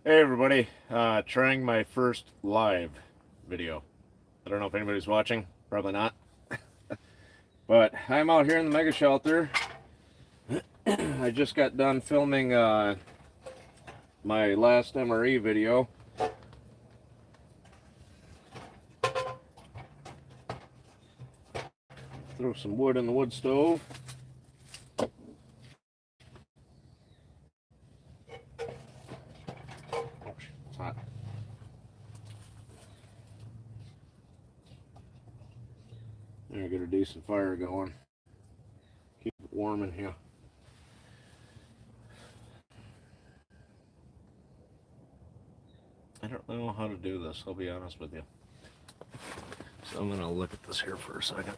Hey everybody, trying my first live video. I don't know if anybody's watching, probably not. But I'm out here in the mega shelter. I just got done filming my last MRE video. Throw some wood in the wood stove. Oh, it's hot. There, get a decent fire going. Keep it warm in here. I don't know how to do this, I'll be honest with you. So I'm gonna look at this here for a second.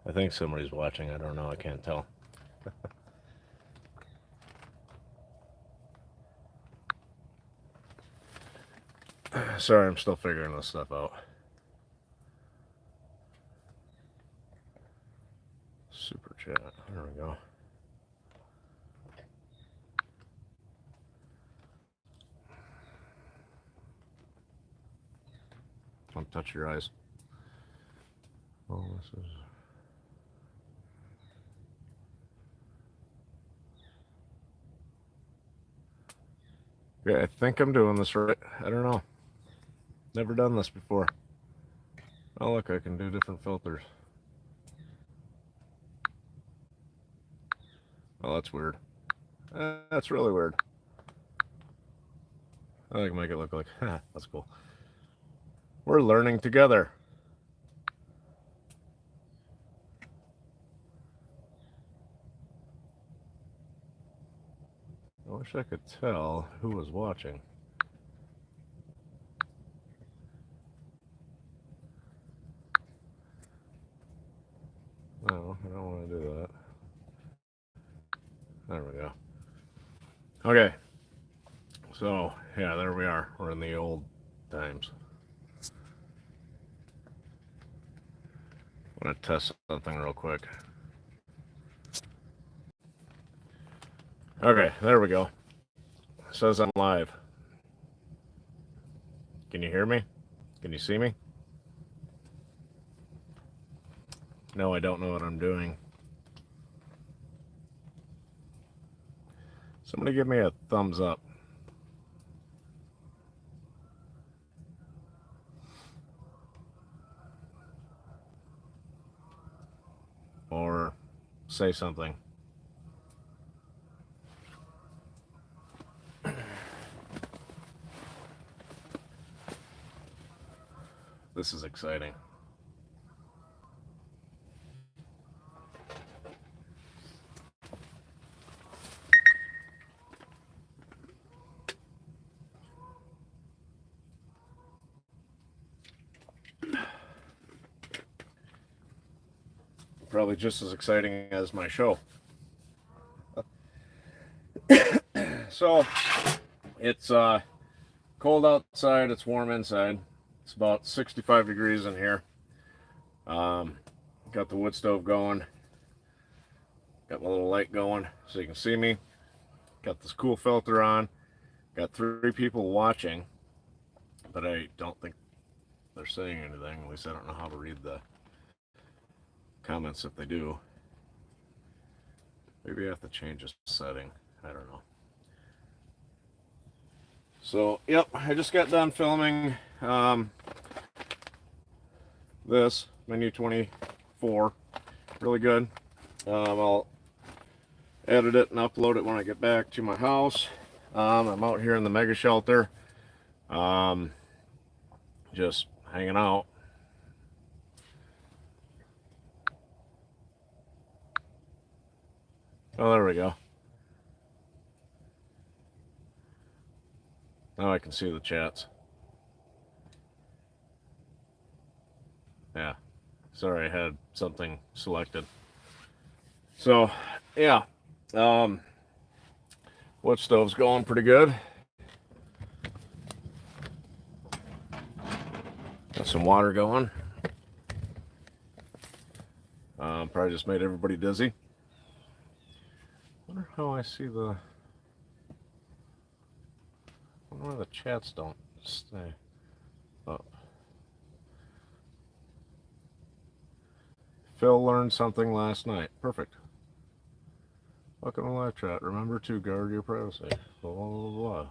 I think somebody's watching, I don't know, I can't tell. Sorry, I'm still figuring this stuff out. Super chat. There we go. Don't touch your eyes. Oh, this is. Yeah, I think I'm doing this right. I don't know. Never done this before. Oh, look, I can do different filters. Oh, that's weird. That's really weird. I can make it look like, that's cool. We're learning together. I wish I could tell who was watching. No, I don't want to do that. There we go. Okay. So, yeah, there we are. We're in the old times. I'm going to test something real quick. Okay, there we go. It says I'm live. Can you hear me? Can you see me? No, I don't know what I'm doing. Somebody give me a thumbs up. Or say something. This is exciting. Probably just as exciting as my show. So, it's cold outside, it's warm inside. It's about 65 degrees in here. Got the wood stove going. Got my little light going so you can see me. Got this cool filter on. Got 3 people watching, but I don't think they're saying anything. At least I don't know how to read the comments if they do. Maybe I have to change a setting. I don't know. So, yep, I just got done filming this Menu 24. Really good. I'll edit it and upload it when I get back to my house. I'm out here in the mega shelter, just hanging out. Oh, there we go. Now I can see the chats. Yeah. Sorry, I had something selected. So, yeah, wood stove's going pretty good. Got some water going. Probably just made everybody dizzy. Wonder how I see the. Wonder why the chats don't stay up. Phil learned something last night. Perfect. Welcome to live chat. Remember to guard your privacy. Blah, blah, blah, blah.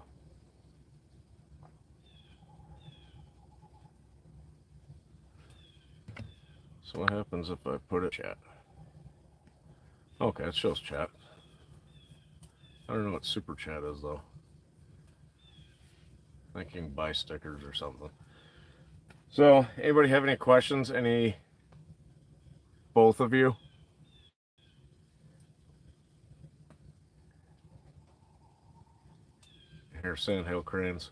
So what happens if I put it chat? Okay, it shows chat. I don't know what super chat is though. I think you can buy stickers or something. So, anybody have any questions? Both of you? Here, sandhill cranes.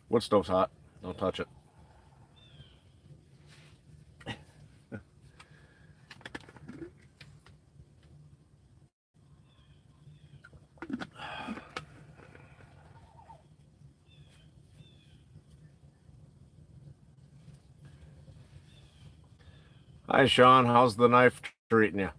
Wood stove's hot. Don't touch it. Hi, Sean. How's the knife treating you?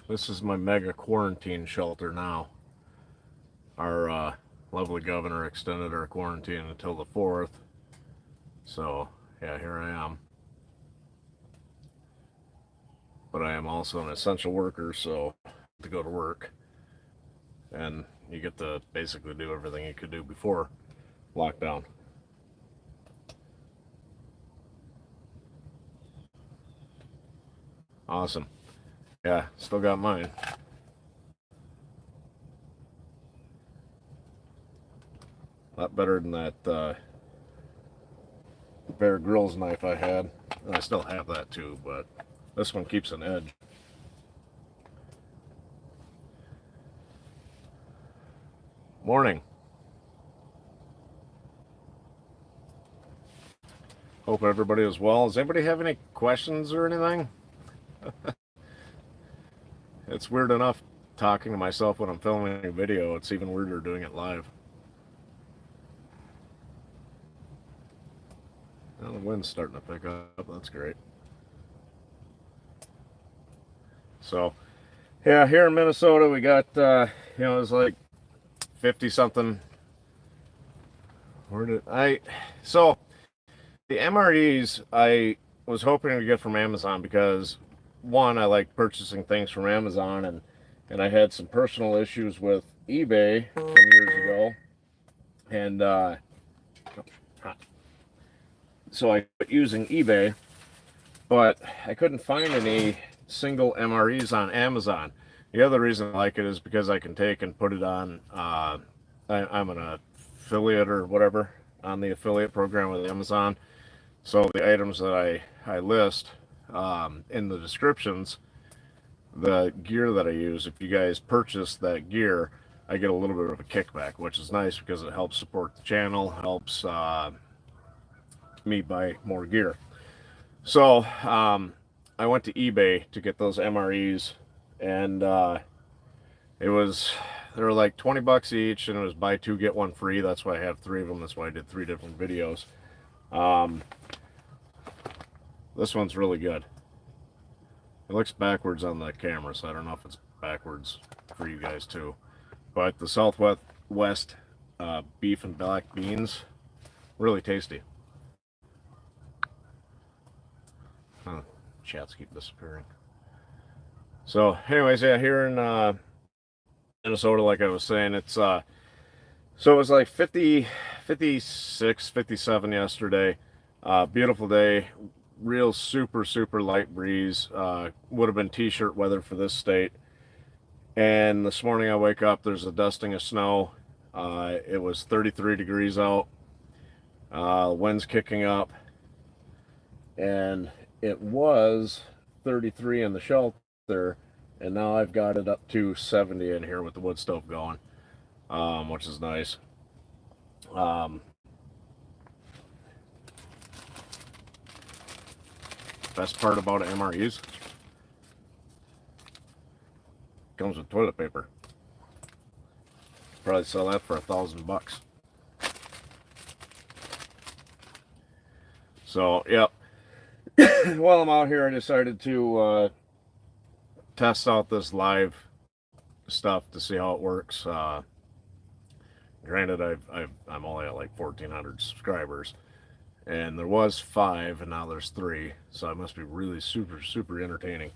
This is my mega quarantine shelter now. Our lovely governor extended our quarantine until the 4th. So, yeah, here I am. But I am also an essential worker, so to go to work. And you get to basically do everything you could do before lockdown. Awesome. Yeah, still got mine. A lot better than that Bear Grylls knife I had. And I still have that too, but this one keeps an edge. Morning. Hope everybody is well. Does anybody have any questions or anything? It's weird enough talking to myself when I'm filming a video. It's even weirder doing it live. Well, the wind's starting to pick up. That's great. So, yeah, here in Minnesota, we got, it's like 50 something. So, the MREs I was hoping to get from Amazon because, one, I like purchasing things from Amazon, and I had some personal issues with eBay from years ago. And, so I quit using eBay, but I couldn't find any single MREs on Amazon. The other reason I like it is because I can take and put it on, I'm an affiliate or whatever on the affiliate program with Amazon. So the items that I list in the descriptions, the gear that I use, if you guys purchase that gear, I get a little bit of a kickback, which is nice because it helps support the channel, helps me buy more gear. So I went to eBay to get those MREs, and they were like 20 bucks each, and it was buy two get one free. That's why I have three of them. That's why I did 3 different videos. This one's really good. It looks backwards on the camera, so I don't know if it's backwards for you guys too. But the Southwest beef and black beans, really tasty. Huh, chats keep disappearing. So, anyways, yeah, here in Minnesota, like I was saying, it's so it was like 50, 56, 57 yesterday. Beautiful day, real super light breeze. Would have been t-shirt weather for this state. And this morning I wake up, there's a dusting of snow. It was 33 degrees out. Wind's kicking up. And it was 33 in the shelter. And now I've got it up to 70 in here with the wood stove going. which is nice. Um, best part about MREs comes with toilet paper. Probably sell that for $1,000. So, yep. While I'm out here, I decided to test out this live stuff to see how it works. Granted, I'm only at like 1,400 subscribers, and there was 5, and now there's 3. So it must be really super entertaining.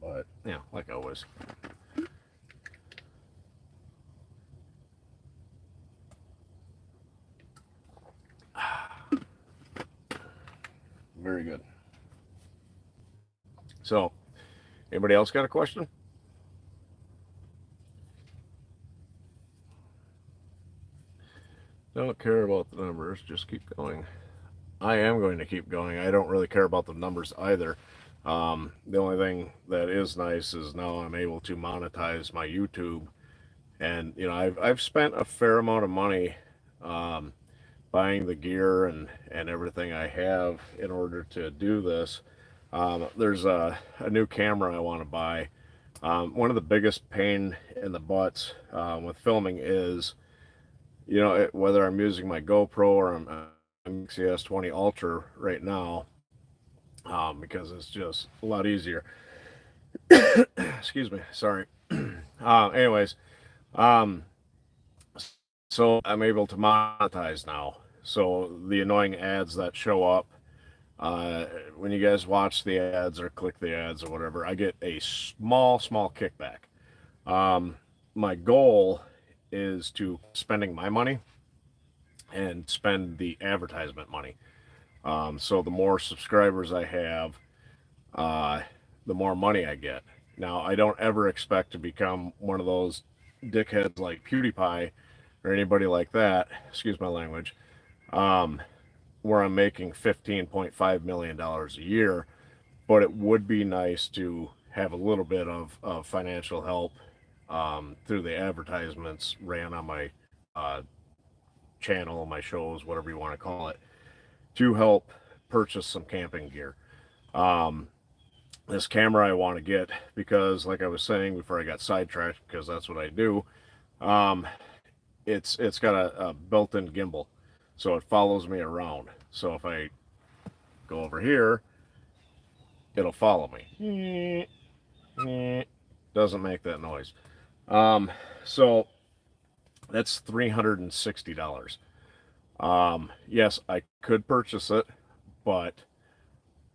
But yeah, like always. Very good. So, anybody else got a question? Don't care about the numbers, just keep going. I am going to keep going. I don't really care about the numbers either. The only thing that is nice is now I'm able to monetize my YouTube, and you know I've spent a fair amount of money um, buying the gear and everything I have in order to do this. There's a new camera I want to buy. One of the biggest pain in the butts with filming is, you know, whether I'm using my GoPro or I'm Galaxy S20 Ultra right now, because it's just a lot easier. Excuse me, sorry. Anyways, um, so I'm able to monetize now. So the annoying ads that show up when you guys watch the ads or click the ads or whatever, I get a small kickback. Um, my goal is to spending my money and spend the advertisement money. So the more subscribers I have, uh, the more money I get. Now, I don't ever expect to become one of those dickheads like PewDiePie or anybody like that, excuse my language, um, where I'm making $15.5 million a year. But it would be nice to have a little bit of financial help through the advertisements ran on my uh, channel, my shows, whatever you want to call it, to help purchase some camping gear. Um, this camera I want to get because, like I was saying before I got sidetracked, because that's what I do. Um, it's got a built-in gimbal, so it follows me around. So if I go over here, it'll follow me. Doesn't make that noise. So that's $360. Yes, I could purchase it, but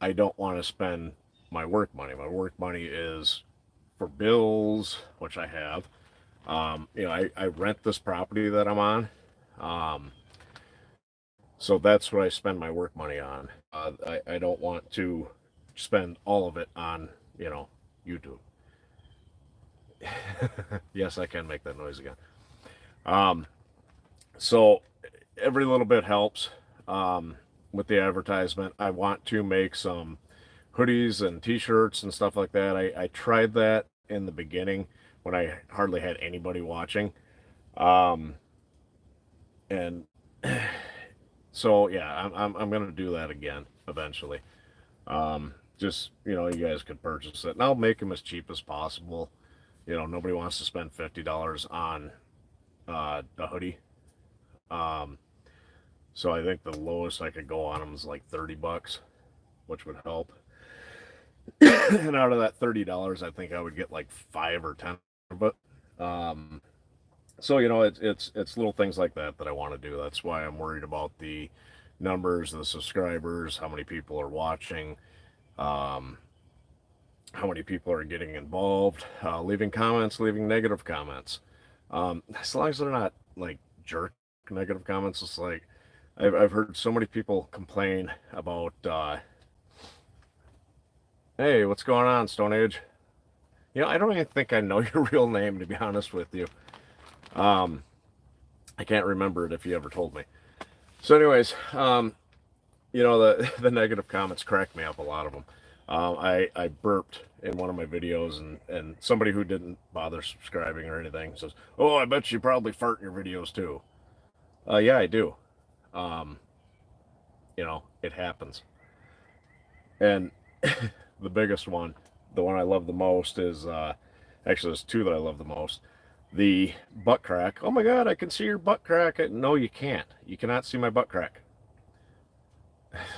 I don't want to spend my work money. My work money is for bills, which I have. You know, I rent this property that I'm on. Um, so that's what I spend my work money on. I don't want to spend all of it on, you know, YouTube. Yes, I can make that noise again. Um, so every little bit helps with the advertisement. I want to make some hoodies and t-shirts and stuff like that. I tried that in the beginning when I hardly had anybody watching. Um, and so yeah, I'm gonna do that again eventually. Just, you know, you guys could purchase it, and I'll make them as cheap as possible. You know, nobody wants to spend $50 on a hoodie. Um, so I think the lowest I could go on them is like $30, which would help. And out of that $30, I think I would get like 5 or 10 of it. Um, so you know, it's little things like that that I want to do. That's why I'm worried about the numbers, the subscribers, how many people are watching, um, how many people are getting involved, leaving comments, leaving negative comments. As long as they're not like jerk negative comments, it's like I've heard so many people complain about, hey, what's going on, Stone Age? You know, I don't even think I know your real name, to be honest with you. Um, I can't remember it if you ever told me. So, anyways, you know, the negative comments crack me up, a lot of them. I burped in one of my videos, and somebody who didn't bother subscribing or anything says, "Oh, I bet you probably fart in your videos too." Yeah, I do. Um, it happens. And the biggest one, the one I love the most is actually there's two that I love the most. The butt crack. Oh my God, I can see your butt crack. No, you can't. You cannot see my butt crack.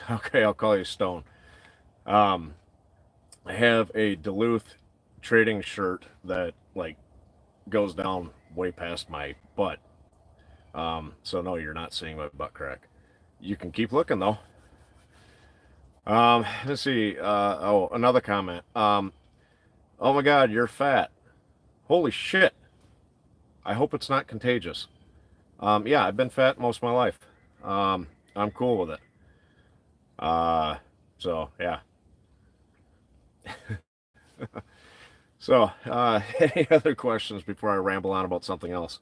Okay, I'll call you Stone. Um, I have a Duluth trading shirt that like goes down way past my butt. So no, you're not seeing my butt crack. You can keep looking though. Let's see. Oh, another comment. Oh my God, you're fat. Holy shit. I hope it's not contagious. Yeah, I've been fat most of my life. I'm cool with it. So yeah. So, any other questions before I ramble on about something else?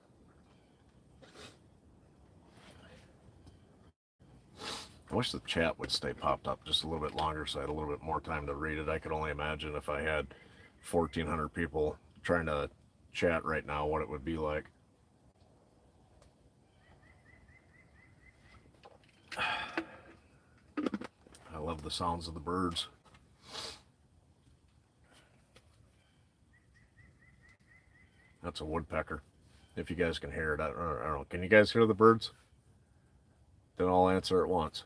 I wish the chat would stay popped up just a little bit longer so I had a little bit more time to read it. I could only imagine if I had 1,400 people trying to chat right now what it would be like. I love the sounds of the birds. That's a woodpecker. If you guys can hear it, I don't know. Can you guys hear the birds? Then I'll answer at once.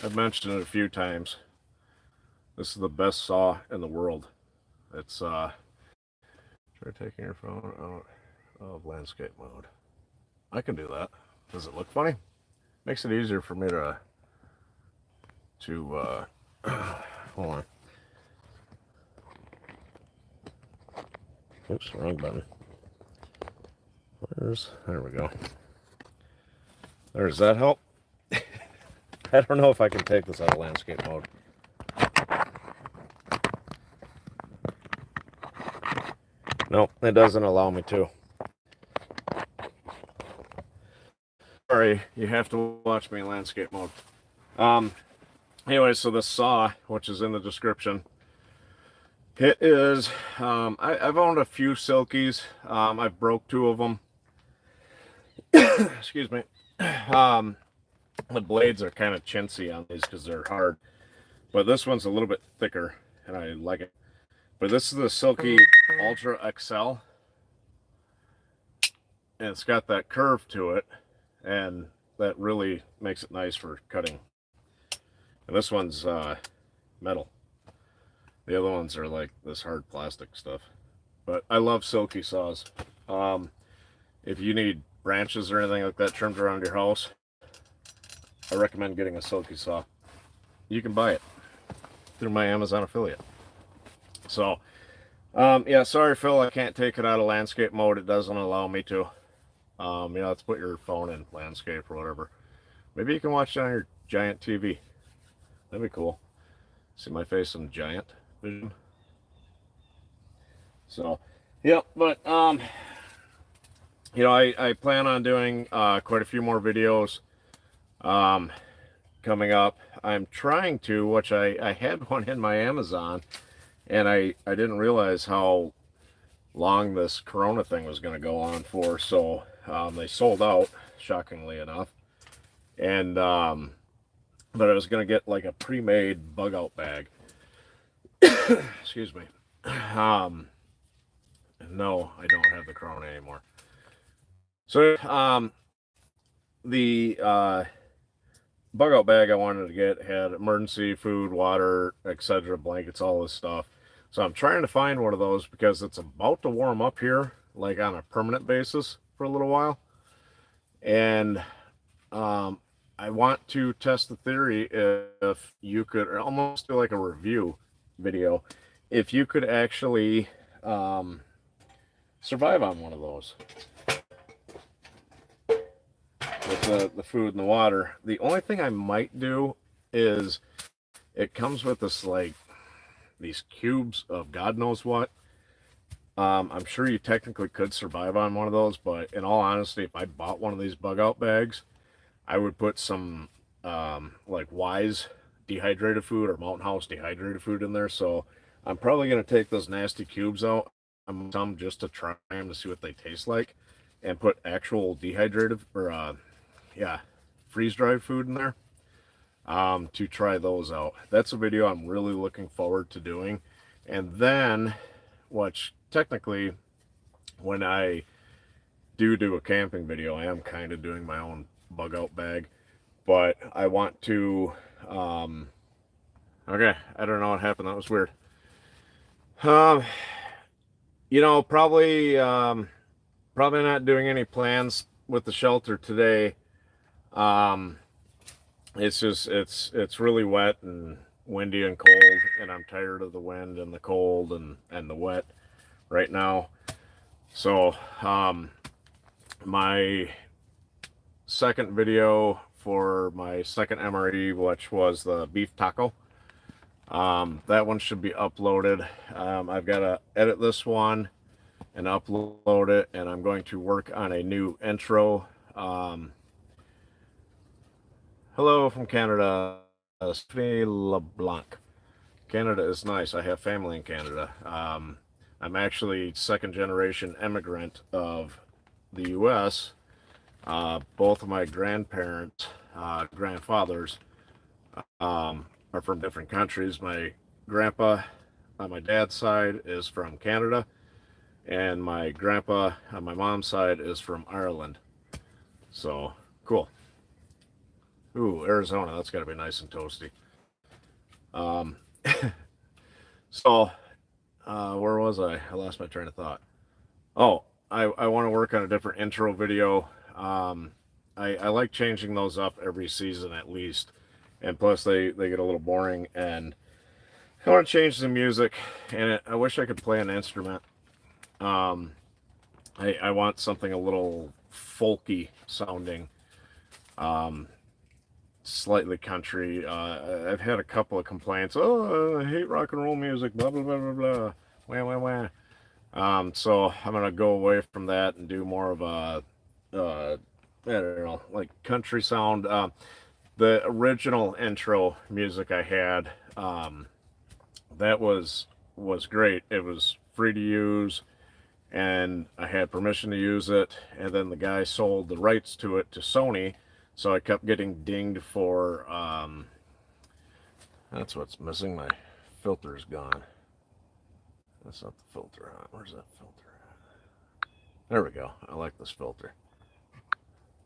I've mentioned it a few times. This is the best saw in the world. It's try taking your phone out of landscape mode. I can do that. Does it look funny? Makes it easier for me to hold on. Oops, wrong button. There we go. Does that help? I don't know if I can take this out of landscape mode. Nope, it doesn't allow me to. Sorry, you have to watch me in landscape mode. Anyway, so the saw, which is in the description, it is, I've owned a few Silkies. I've broke two of them. Excuse me. The blades are kind of chintzy on these because they're hard. But this one's a little bit thicker, and I like it. But this is the Silky Ultra XL. And it's got that curve to it, and that really makes it nice for cutting. And this one's metal. The other ones are like this hard plastic stuff. But I love Silky saws. If you need branches or anything like that trimmed around your house, I recommend getting a Silky saw. You can buy it through my Amazon affiliate. So, yeah, sorry, Phil, I can't take it out of landscape mode. It doesn't allow me to. Let's put your phone in landscape or whatever. Maybe you can watch it on your giant TV. That'd be cool. See my face in giant vision. So, yeah, but, I plan on doing quite a few more videos coming up. I'm trying to, which I had one in my Amazon, and I didn't realize how long this Corona thing was going to go on for, so they sold out, shockingly enough. And but I was going to get like a pre-made bug out bag. Excuse me. No, I don't have the Corona anymore. So the bug out bag I wanted to get had emergency food, water, etc., blankets, all this stuff. So I'm trying to find one of those because it's about to warm up here, like on a permanent basis for a little while. And I want to test the theory if you could, or almost do like a review video, if you could actually survive on one of those with the food and the water. The only thing I might do is it comes with this like these cubes of God knows what, I'm sure you technically could survive on one of those, but in all honesty, if I bought one of these bug out bags, I would put some like Wise dehydrated food or Mountain House dehydrated food in there. So I'm probably going to take those nasty cubes out, some just to try them to see what they taste like, and put actual dehydrated or yeah, freeze dried food in there to try those out. That's a video I'm really looking forward to doing. And then, which technically, when I do a camping video, I am kind of doing my own bug out bag, but I want to, okay, I don't know what happened. That was weird. Um, you know, probably not doing any plans with the shelter today. Um, it's just, it's really wet and windy and cold, and I'm tired of the wind and the cold and the wet right now. So, my second video for my second MRE, which was the beef taco, that one should be uploaded. I've got to edit this one and upload it, and I'm going to work on a new intro. Hello from Canada, Stephanie LeBlanc. Canada is nice. I have family in Canada. I'm actually second generation immigrant of the U.S. Both of my grandparents, grandfathers, are from different countries. My grandpa on my dad's side is from Canada, and my grandpa on my mom's side is from Ireland. So cool. Ooh, Arizona. That's got to be nice and toasty. So where was I? I lost my train of thought. Oh, I want to work on a different intro video. I like changing those up every season at least, and plus they get a little boring, and I want to change the music, and I wish I could play an instrument. I want something a little folky sounding, slightly country. I've had a couple of complaints. Oh, I hate rock and roll music, blah blah blah blah blah, wah wah wah. So I'm gonna go away from that and do more of a I don't know, like country sound. The original intro music I had, that was great. It was free to use, and I had permission to use it. And then the guy sold the rights to it to Sony, so I kept getting dinged for. That's what's missing. My filter's gone. That's not the filter on. Where's that filter at? There we go. I like this filter.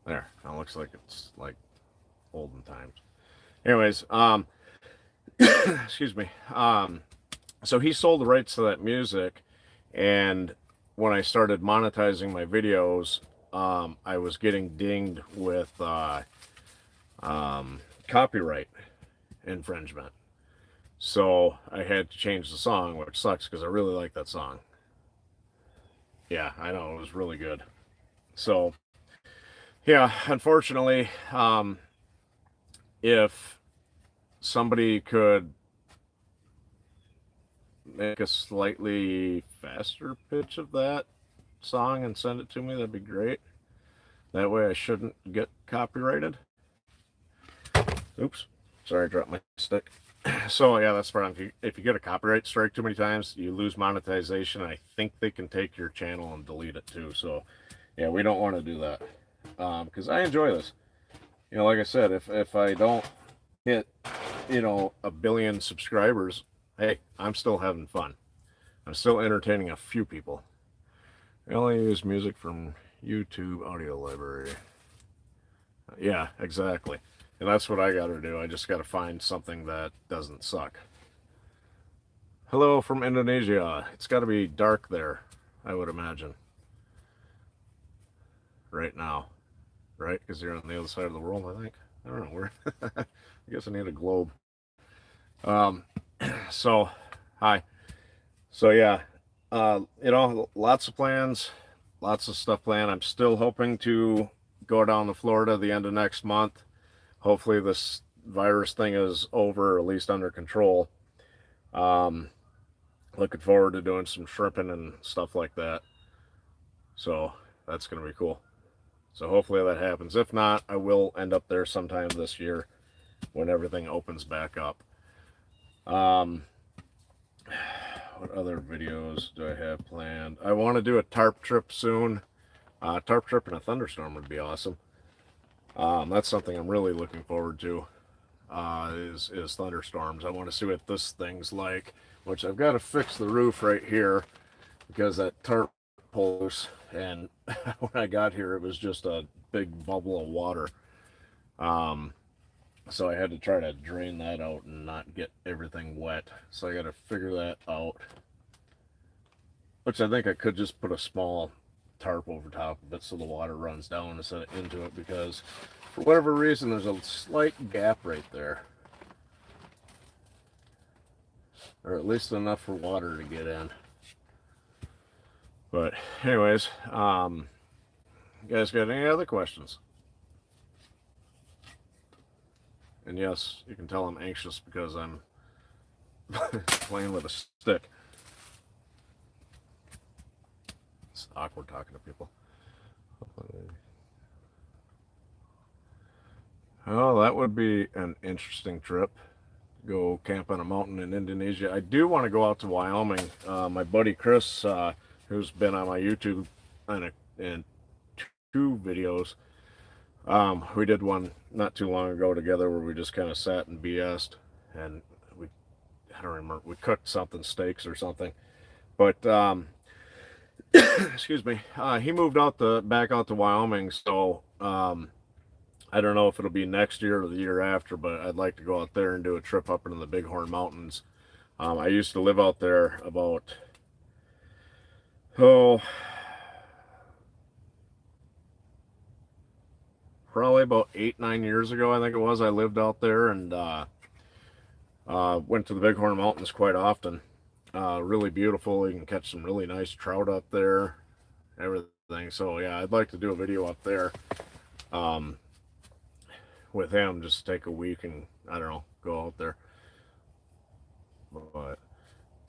There. It looks like it's like olden times. Anyways, excuse me. So he sold the rights to that music, and when I started monetizing my videos, I was getting dinged with copyright infringement. So I had to change the song, which sucks because I really like that song. Yeah, I know, it was really good. So yeah, unfortunately, if somebody could make a slightly faster pitch of that song and send it to me, that'd be great. That way I shouldn't get copyrighted. Oops, sorry, I dropped my stick. So yeah, that's the problem. If you get a copyright strike too many times, you lose monetization. I think they can take your channel and delete it too. So yeah, we don't want to do that, because I enjoy this. You know, like I said, if I don't hit, you know, 1 billion subscribers, hey, I'm still having fun. I'm still entertaining a few people. I only use music from YouTube audio library. Yeah, exactly. And that's what I got to do. I just got to find something that doesn't suck. Hello from Indonesia. It's got to be dark there, I would imagine. Right now. Right? Because you're on the other side of the world, I think. I don't know where. I guess I need a globe. So, hi. So, yeah. You know, lots of plans. Lots of stuff planned. I'm still hoping to go down to Florida the end of next month. Hopefully this virus thing is over, or at least under control. looking forward to doing some shrimping and stuff like that. So that's going to be cool. So hopefully that happens. If not, I will end up there sometime this year when everything opens back up. What other videos do I have planned? I want to do a tarp trip soon. Tarp trip in a thunderstorm would be awesome. That's something I'm really looking forward to. Is thunderstorms. I want to see what this thing's like, which I've got to fix the roof right here because that tarp pulls, and when I got here it was just a big bubble of water. So I had to try to drain that out and not get everything wet. So I got to figure that out, which I think I could just put a small tarp over top of it so the water runs down instead of into it, because for whatever reason there's a slight gap right there, or at least enough for water to get in. But anyways, you guys got any other questions? And yes, you can tell I'm anxious because I'm playing with a stick. It's awkward talking to people. Oh, that would be an interesting trip. Go camp on a mountain in Indonesia. I do want to go out to Wyoming. My buddy Chris, who's been on my YouTube in 2 videos, we did one not too long ago together where we just kind of sat and BS'd, and I don't remember, we cooked something, steaks or something. But excuse me, he moved back out to Wyoming, so I don't know if it'll be next year or the year after, but I'd like to go out there and do a trip up into the Bighorn Mountains. I used to live out there about probably about 8-9 years ago, I think it was. I lived out there and went to the Bighorn Mountains quite often. Really beautiful. You can catch some really nice trout up there, everything. So yeah, I'd like to do a video up there with him, just take a week and, I don't know, go out there.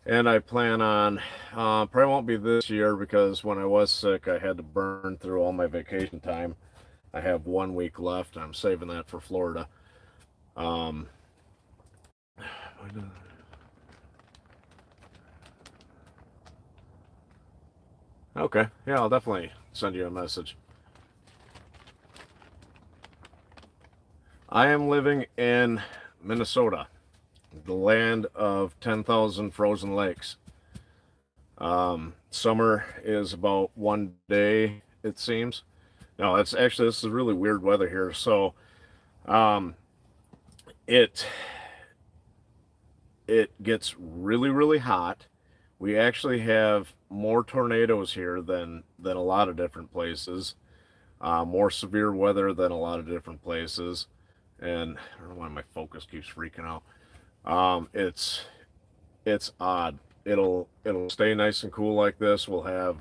And I plan on, probably won't be this year because when I was sick I had to burn through all my vacation time. I have 1 week left and I'm saving that for Florida. Okay, yeah, I'll definitely send you a message. I am living in Minnesota, the land of 10,000 frozen lakes. Summer is about 1 day, it seems. No, this is really weird weather here. So, it gets really, really hot. We actually have more tornadoes here than a lot of different places. More severe weather than a lot of different places. And I don't know why my focus keeps freaking out. It's odd. It'll stay nice and cool like this. We'll have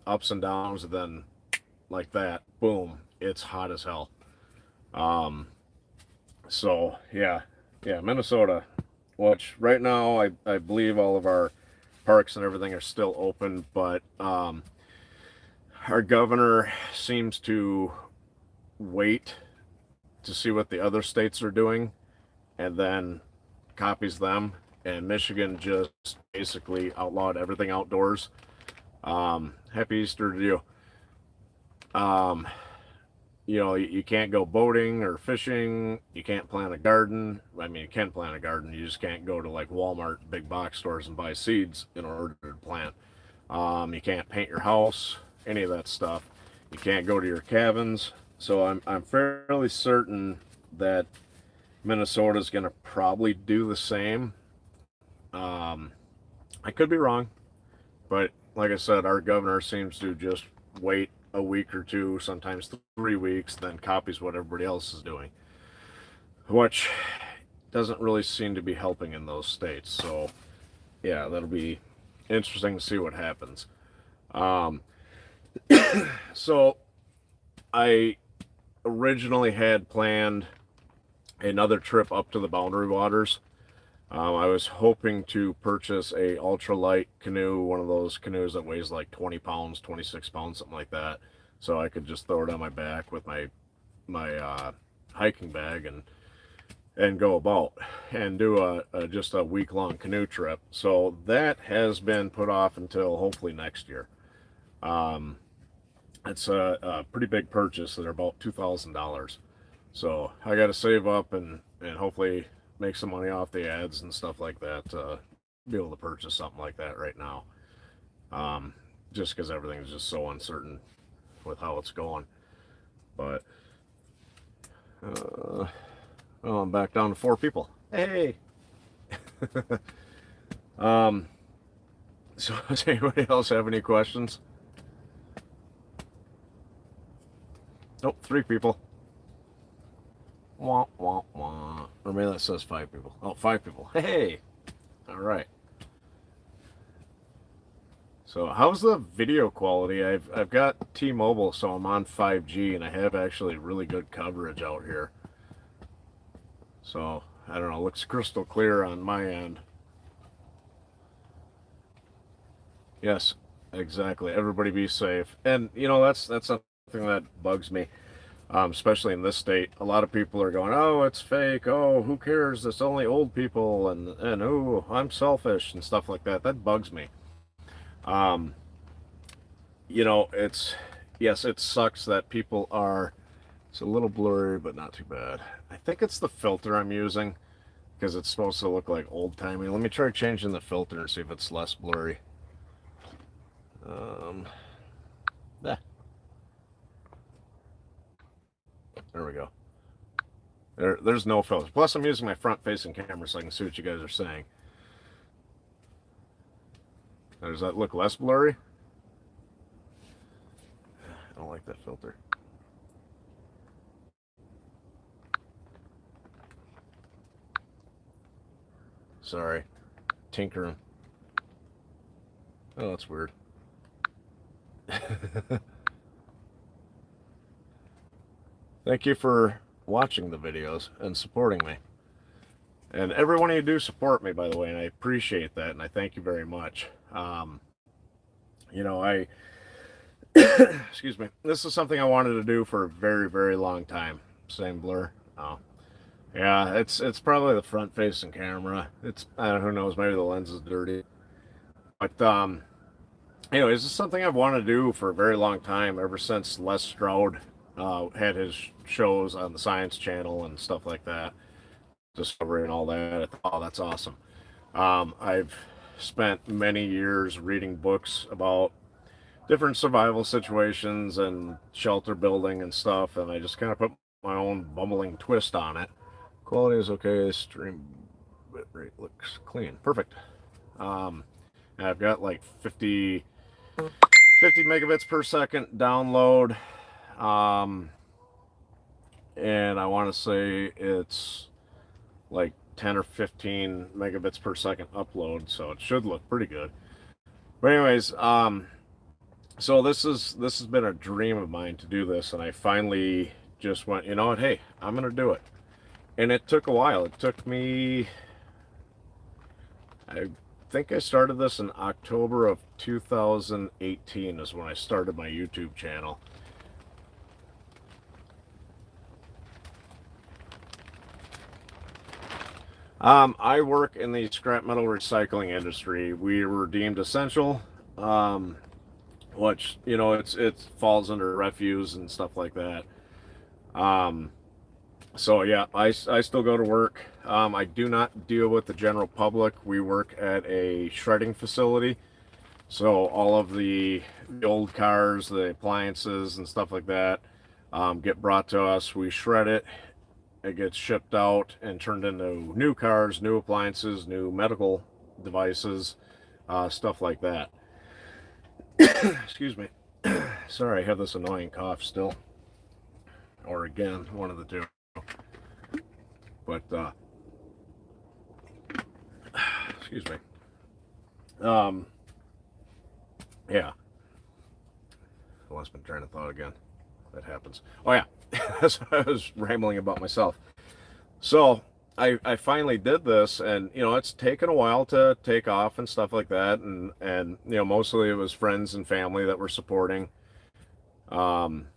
ups and downs, and then like that, boom, it's hot as hell. So yeah, Minnesota, which right now I believe all of our parks and everything are still open, but our governor seems to wait to see what the other states are doing and then copies them, and Michigan just basically outlawed everything outdoors. Happy Easter to you. You know, you can't go boating or fishing. You can't plant a garden. I mean, you can plant a garden. You just can't go to like Walmart, big box stores, and buy seeds in order to plant. You can't paint your house, any of that stuff. You can't go to your cabins. So I'm fairly certain that Minnesota's going to probably do the same. I could be wrong, but like I said, our governor seems to just wait a week or 2, sometimes 3 weeks, then copies what everybody else is doing, which doesn't really seem to be helping in those states. So yeah, that'll be interesting to see what happens. So I originally had planned another trip up to the Boundary Waters. I was hoping to purchase a ultralight canoe, one of those canoes that weighs like 20 pounds, 26 pounds, something like that, so I could just throw it on my back with my hiking bag and go about and do just a week-long canoe trip. So that has been put off until hopefully next year. Um, it's a pretty big purchase. They're about $2,000. So I got to save up and hopefully make some money off the ads and stuff like that to be able to purchase something like that right now. Um, just because everything is just so uncertain with how it's going. But well, I'm back down to 4 people. Hey. um, so does anybody else have any questions? Oh, 3 people. Wah, wah, wah. Or maybe that says 5 people. Oh, 5 people. Hey. All right. So how's the video quality? I've got T-Mobile, so I'm on 5G, and I have actually really good coverage out here. So I don't know, it looks crystal clear on my end. Yes, exactly. Everybody be safe. And you know, that's something that bugs me, especially in this state. A lot of people are going, "Oh, it's fake. Oh, who cares? It's only old people," and "Oh, I'm selfish," and stuff like that. That bugs me. Um, you know, it's yes, it sucks that people are. It's a little blurry, but not too bad. I think it's the filter I'm using because it's supposed to look like old timey. Let me try changing the filter and see if it's less blurry. Um, yeah, there we go. There's no filter. Plus, I'm using my front-facing camera so I can see what you guys are saying. Now, does that look less blurry? I don't like that filter. Sorry. Tinkering. Oh, that's weird. Thank you for watching the videos and supporting me. And every one of you do support me, by the way, and I appreciate that, and I thank you very much. You know, excuse me, this is something I wanted to do for a very, very long time. Same blur. Oh. Yeah, it's probably the front-facing camera. It's, who knows, maybe the lens is dirty. But, anyways, this is something I've wanted to do for a very long time, ever since Les Stroud had his shows on the Science Channel and stuff like that. Discovery and all that. I thought, oh, that's awesome. I've spent many years reading books about different survival situations and shelter building and stuff, and I just kind of put my own bumbling twist on it. Quality is okay. Stream bitrate looks clean. Perfect. Um, I've got like 50 megabits per second download. And I want to say it's like 10 or 15 megabits per second upload, so it should look pretty good. But anyways, so this has been a dream of mine to do this, and I finally just went, you know what, hey, I'm gonna do it. And it took a while. It took me, I think I started this in October of 2018 is when I started my YouTube channel. I work in the scrap metal recycling industry. We were deemed essential, which, you know, it falls under refuse and stuff like that. So yeah, I still go to work. I do not deal with the general public. We work at a shredding facility. So all of the old cars, the appliances and stuff like that get brought to us. We shred it. It gets shipped out and turned into new cars, new appliances, new medical devices, stuff like that. Excuse me. Sorry, I have this annoying cough still. Or again, one of the two. But, excuse me. Yeah. I lost my train of thought again. That happens. Oh, yeah. So I was rambling about myself. So, I finally did this, and it's taken a while to take off and stuff like that, and mostly it was friends and family that were supporting, um,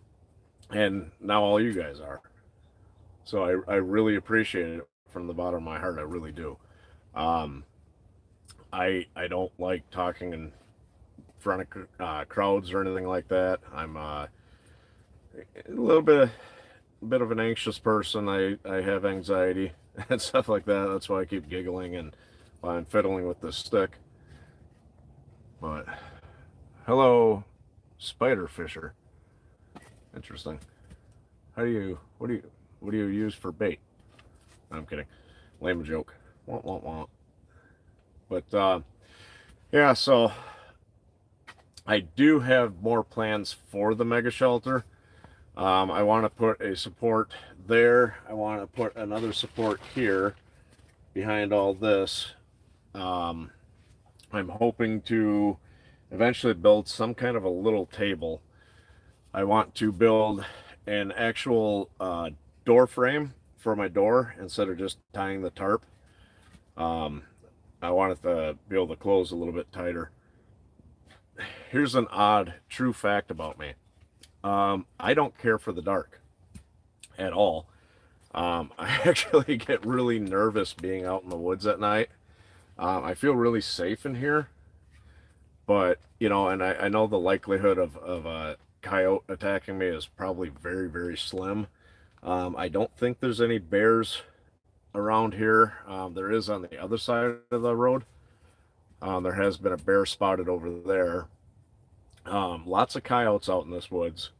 and now all you guys are. So I really appreciate it from the bottom of my heart. I really do. Um, I don't like talking in front of crowds or anything like that. I'm a bit of an anxious person. I have anxiety and stuff like that. That's why I keep giggling and why I'm fiddling with this stick. But hello, spider fisher. Interesting. What do you use for bait? No, I'm kidding. Lame joke. Womp womp womp. But yeah, so I do have more plans for the mega shelter. I want to put a support there. I want to put another support here behind all this. I'm hoping to eventually build some kind of a little table. I want to build an actual door frame for my door instead of just tying the tarp. Um, I want it to be able to close a little bit tighter. Here's an odd true fact about me. I don't care for the dark at all. I actually get really nervous being out in the woods at night. I feel really safe in here, but and I know the likelihood of a coyote attacking me is probably very, very slim. I don't think there's any bears around here. There is on the other side of the road. There has been a bear spotted over there. Lots of coyotes out in this woods,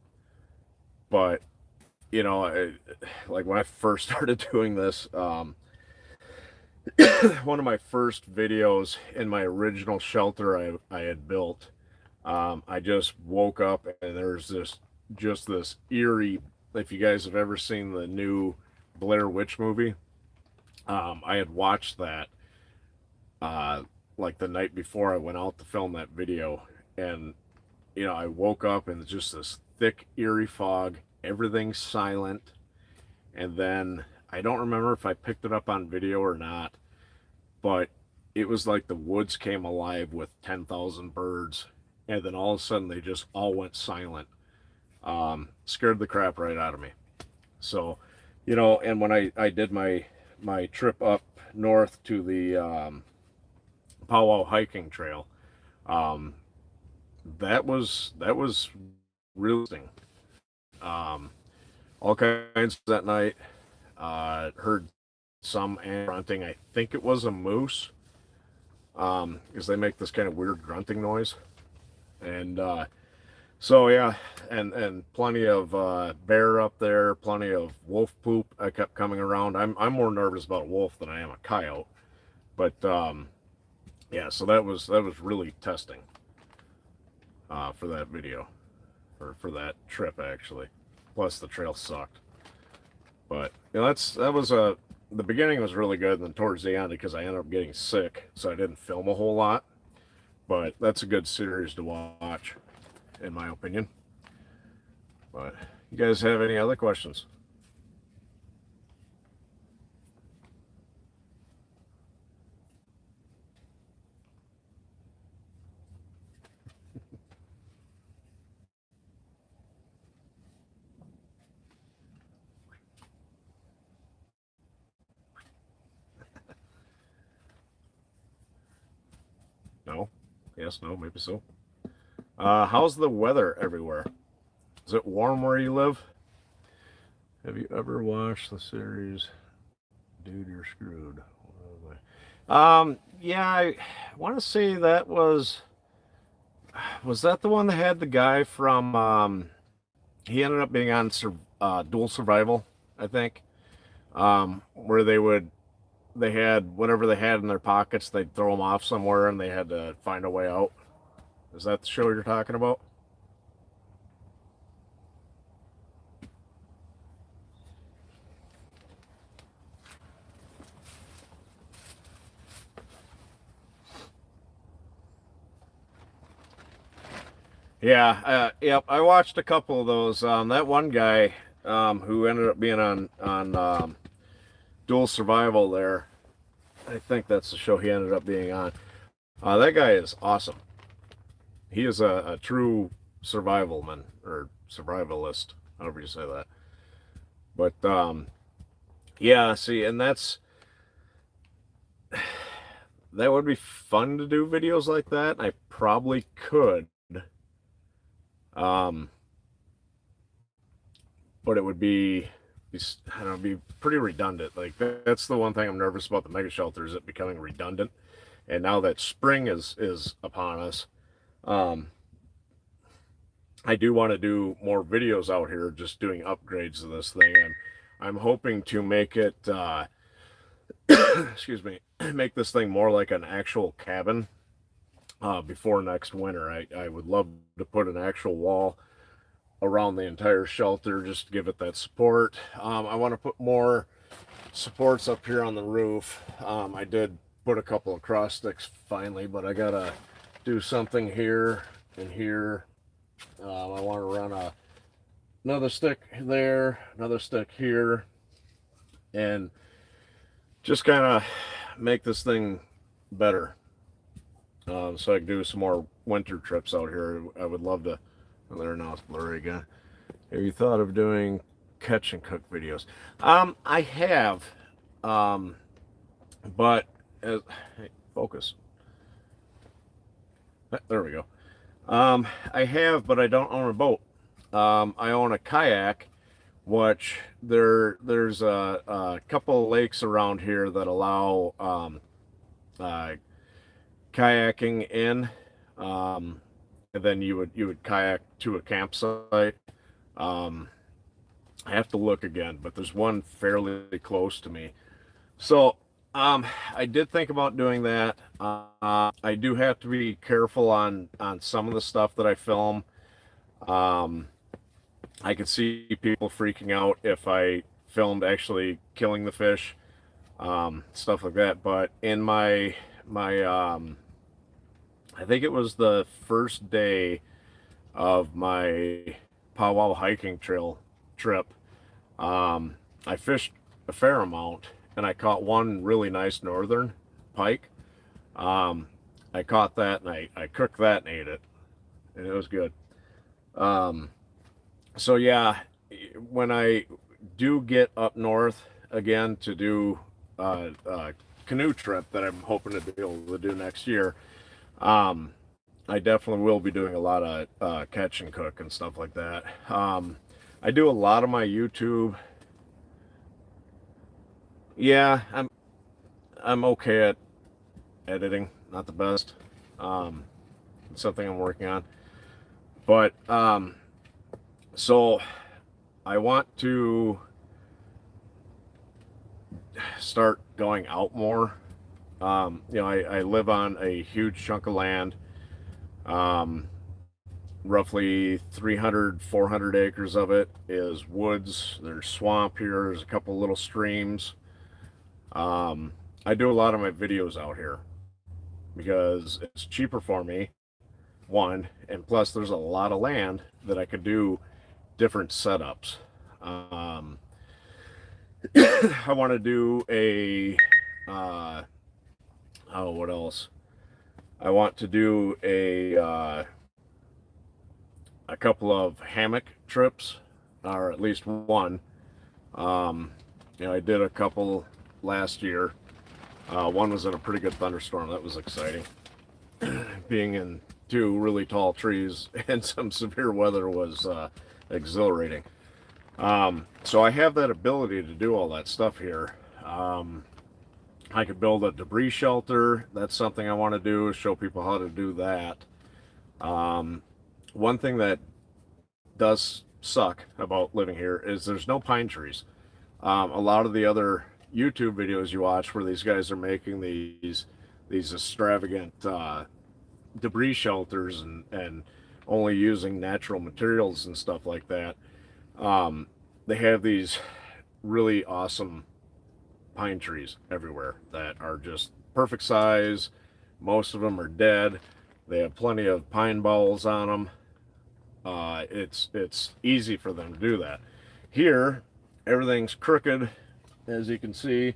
but like when I first started doing this, one of my first videos in my original shelter I had built, I just woke up and there's this eerie. If you guys have ever seen the new Blair Witch movie, I had watched that like the night before I went out to film that video, and I woke up and it's just this thick, eerie fog. Everything's silent. And then I don't remember if I picked it up on video or not, but it was like the woods came alive with 10,000 birds. And then all of a sudden they just all went silent. Scared the crap right out of me. So, and when I did my trip up north to the Powwow hiking trail, that was really interesting. All kinds that night. Heard some grunting. I think it was a moose, because they make this kind of weird grunting noise. And so yeah, and plenty of bear up there, plenty of wolf poop. I kept coming around. I'm more nervous about a wolf than I am a coyote. But yeah, so that was really testing for that video, or for that trip actually. Plus the trail sucked. But the beginning was really good, and then towards the end, because I ended up getting sick, so I didn't film a whole lot. But that's a good series to watch, in my opinion. But you guys have any other questions? No? Yes, no, maybe so. How's the weather everywhere? Is it warm where you live? Have you ever watched the series Dude, You're Screwed? Yeah, I want to say that was that the one that had the guy from he ended up being on Dual Survival, I think, where they had whatever they had in their pockets, they'd throw them off somewhere and they had to find a way out. Is that the show you're talking about? Yeah, yep. I watched a couple of those. That one guy who ended up being on Dual Survival there. I think that's the show he ended up being on. That guy is awesome. He is a true survivalman or survivalist, however you say that. But yeah, see, and that would be fun to do videos like that. I probably could. But it would be, I don't know, be pretty redundant. Like that's the one thing I'm nervous about the mega shelter, is it becoming redundant. And now that spring is upon us, I do want to do more videos out here, just doing upgrades to this thing. I'm hoping to make it, excuse me, make this thing more like an actual cabin before next winter. I would love to put an actual wall around the entire shelter, just to give it that support. I want to put more supports up here on the roof. I did put a couple of cross sticks finally, but I gotta do something here and here. I want to run another stick there, another stick here, and just kind of make this thing better, so I can do some more winter trips out here. I would love to. Oh, there, now it's blurry again. Have you thought of doing catch and cook videos? I have, but hey, focus. There we go. I have, but I don't own a boat. I own a kayak, which there's a couple of lakes around here that allow kayaking in, and then you would kayak to a campsite. I have to look again, but there's one fairly close to me. So I did think about doing that. I do have to be careful on some of the stuff that I film. I could see people freaking out if I filmed actually killing the fish, stuff like that. But in my I think it was the first day of my powwow hiking trail trip, I fished a fair amount, and I caught one really nice northern pike. I caught that, and I cooked that and ate it, and it was good. So yeah, when I do get up north again to do a canoe trip that I'm hoping to be able to do next year, I definitely will be doing a lot of catch and cook and stuff like that. I do a lot of my YouTube. Yeah, I'm okay at editing, not the best. It's something I'm working on. But so I want to start going out more. I live on a huge chunk of land, roughly 300-400 acres of it is woods. There's swamp here, there's a couple little streams. I do a lot of my videos out here because it's cheaper for me, one, and plus there's a lot of land that I could do different setups. I want to do a what else? I want to do a couple of hammock trips, or at least one. I did a couple last year. One was in a pretty good thunderstorm. That was exciting. Being in two really tall trees and some severe weather was exhilarating. So I have that ability to do all that stuff here. I could build a debris shelter. That's something I want to do, show people how to do that. One thing that does suck about living here is there's no pine trees. A lot of the other YouTube videos you watch where these guys are making these extravagant debris shelters and only using natural materials and stuff like that, they have these really awesome pine trees everywhere that are just perfect size. Most of them are dead. They have plenty of pine bowls on them. It's easy for them to do that. Here, everything's crooked. as you can see,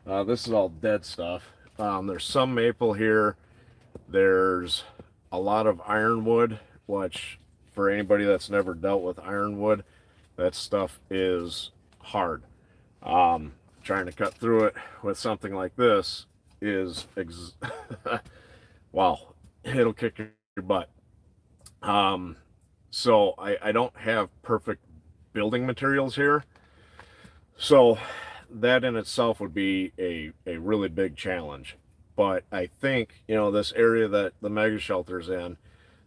this is all dead stuff. There's some maple here. There's a lot of ironwood, which for anybody that's never dealt with ironwood, that stuff is hard. Trying to cut through it with something like this is wow, it'll kick your butt. So I don't have perfect building materials here, so that in itself would be a really big challenge. But I think, you know, this area that the mega shelter's in,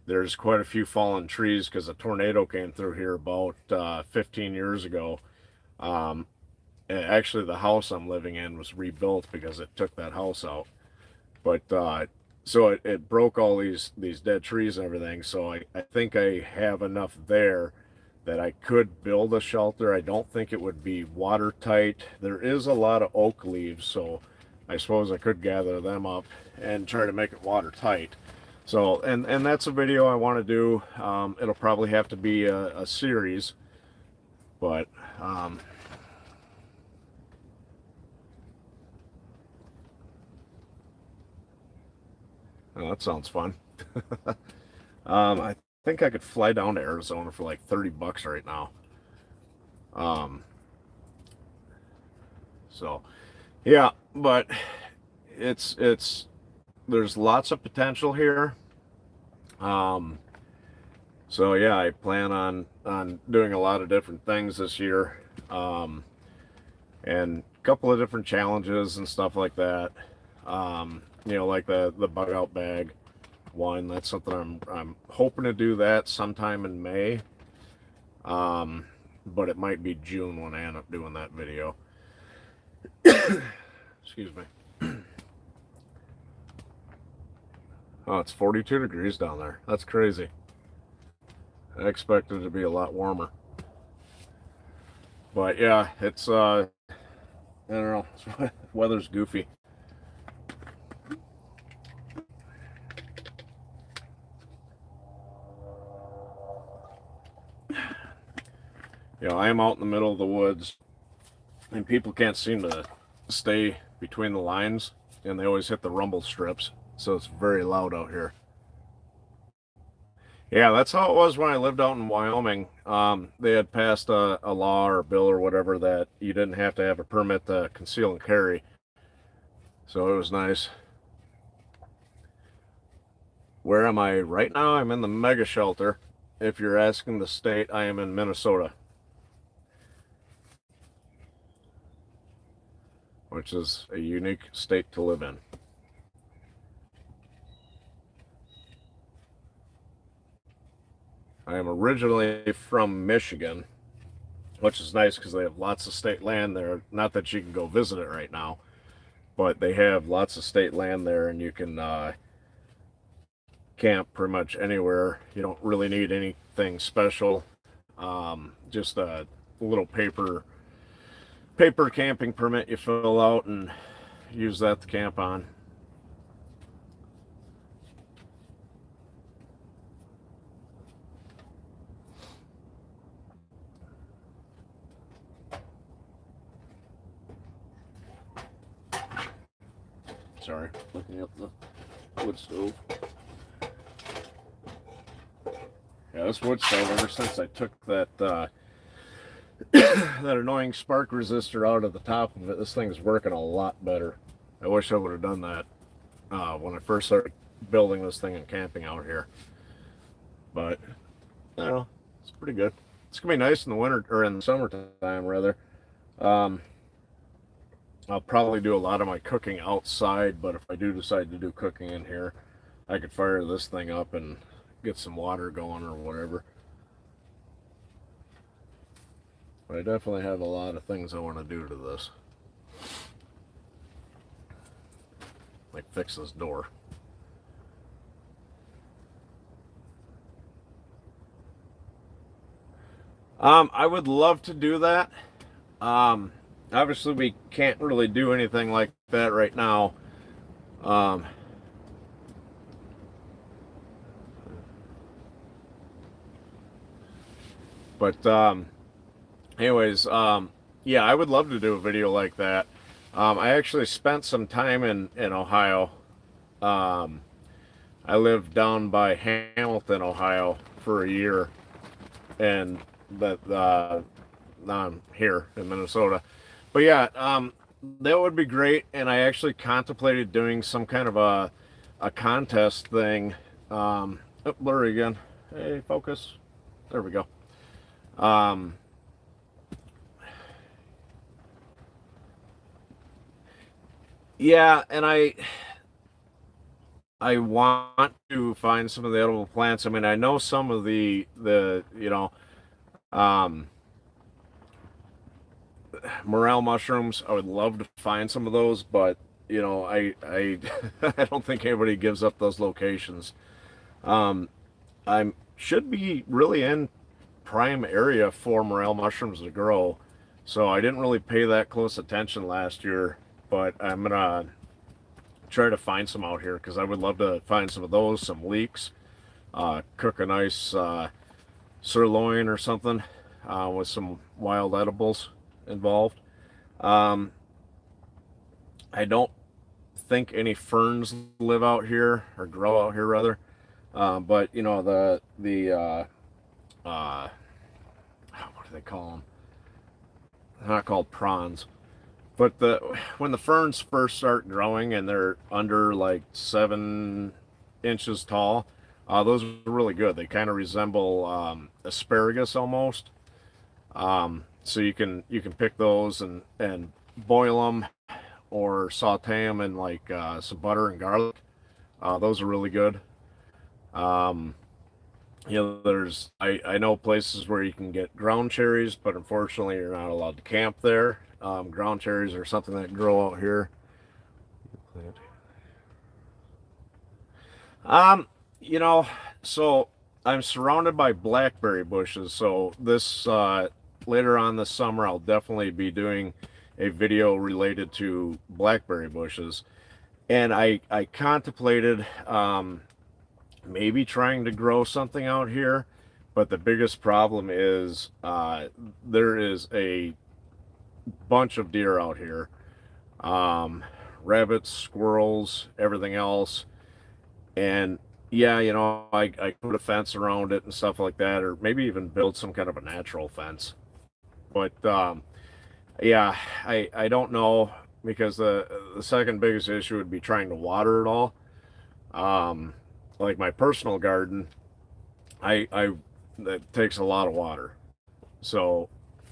there's quite a few fallen trees because a tornado came through here about 15 years ago. Um, Actually, the house I'm living in was rebuilt because it took that house out. But so it broke all these dead trees and everything. So I think I have enough there that I could build a shelter. I don't think it would be watertight. There is a lot of oak leaves, so I suppose I could gather them up and try to make it watertight. So, and that's a video I want to do. It'll probably have to be a series, but oh, that sounds fun. I think I could fly down to Arizona for like 30 bucks right now. Um, so yeah, but it's there's lots of potential here. Um, so yeah, I plan on doing a lot of different things this year, and a couple of different challenges and stuff like that. You know, like the bug out bag one. That's something I'm hoping to do that sometime in May. But it might be June when I end up doing that video. Excuse me. Oh, it's 42 degrees down there. That's crazy. I expected it to be a lot warmer. But yeah, it's I don't know. Weather's goofy. You know, I am out in the middle of the woods, and people can't seem to stay between the lines, and they always hit the rumble strips, so it's very loud out here. Yeah, that's how it was when I lived out in Wyoming. They had passed a law or a bill or whatever that you didn't have to have a permit to conceal and carry, so it was nice. Where am I right now? I'm in the mega shelter. If you're asking the state, I am in Minnesota, which is a unique state to live in. I am originally from Michigan, which is nice because they have lots of state land there. Not that you can go visit it right now, but they have lots of state land there, and you can camp pretty much anywhere. You don't really need anything special. Just a little paper camping permit you fill out and use that to camp on. Sorry, looking at the wood stove. Yeah, this wood stove, ever since I took that that annoying spark resistor out of the top of it, this thing's working a lot better. I wish I would have done that when I first started building this thing and camping out here. But I don't know, it's pretty good. It's gonna be nice in the winter or in the summertime rather. Um, I'll probably do a lot of my cooking outside, but if I do decide to do cooking in here, I could fire this thing up and get some water going or whatever. But I definitely have a lot of things I want to do to this. Like fix this door. I would love to do that. Obviously we can't really do anything like that right now. Um, but anyways, Yeah, I would love to do a video like that. I actually spent some time in Ohio. Um, I lived down by Hamilton, Ohio for a year, and that I'm here in Minnesota. But yeah, that would be great. And I actually contemplated doing some kind of a contest thing. Oh, blurry again. Hey, focus. There we go. Um, yeah, and I want to find some of the edible plants. I mean, I know some of the um, morel mushrooms. I would love to find some of those, but I I don't think anybody gives up those locations. Um, I should be really in prime area for morel mushrooms to grow, so I didn't really pay that close attention last year. But I'm gonna try to find some out here because I would love to find some of those, some leeks, cook a nice sirloin or something with some wild edibles involved. Um, I don't think any ferns live out here or grow out here rather, but what do they call them? They're not called prawns, but when the ferns first start growing and they're under like 7 inches tall, those are really good. They kind of resemble asparagus almost. So you can pick those and boil them or saute them in like some butter and garlic. Those are really good. Um, there's I know places where you can get ground cherries, but unfortunately you're not allowed to camp there. Ground cherries are something that grow out here. Um, you know, so I'm surrounded by blackberry bushes. So this later on this summer, I'll definitely be doing a video related to blackberry bushes. And I contemplated maybe trying to grow something out here, but the biggest problem is there is a bunch of deer out here, um, rabbits, squirrels, everything else. And yeah, I put a fence around it and stuff like that, or maybe even build some kind of a natural fence. But yeah, I don't know because the second biggest issue would be trying to water it all. Um, like my personal garden, I that takes a lot of water. So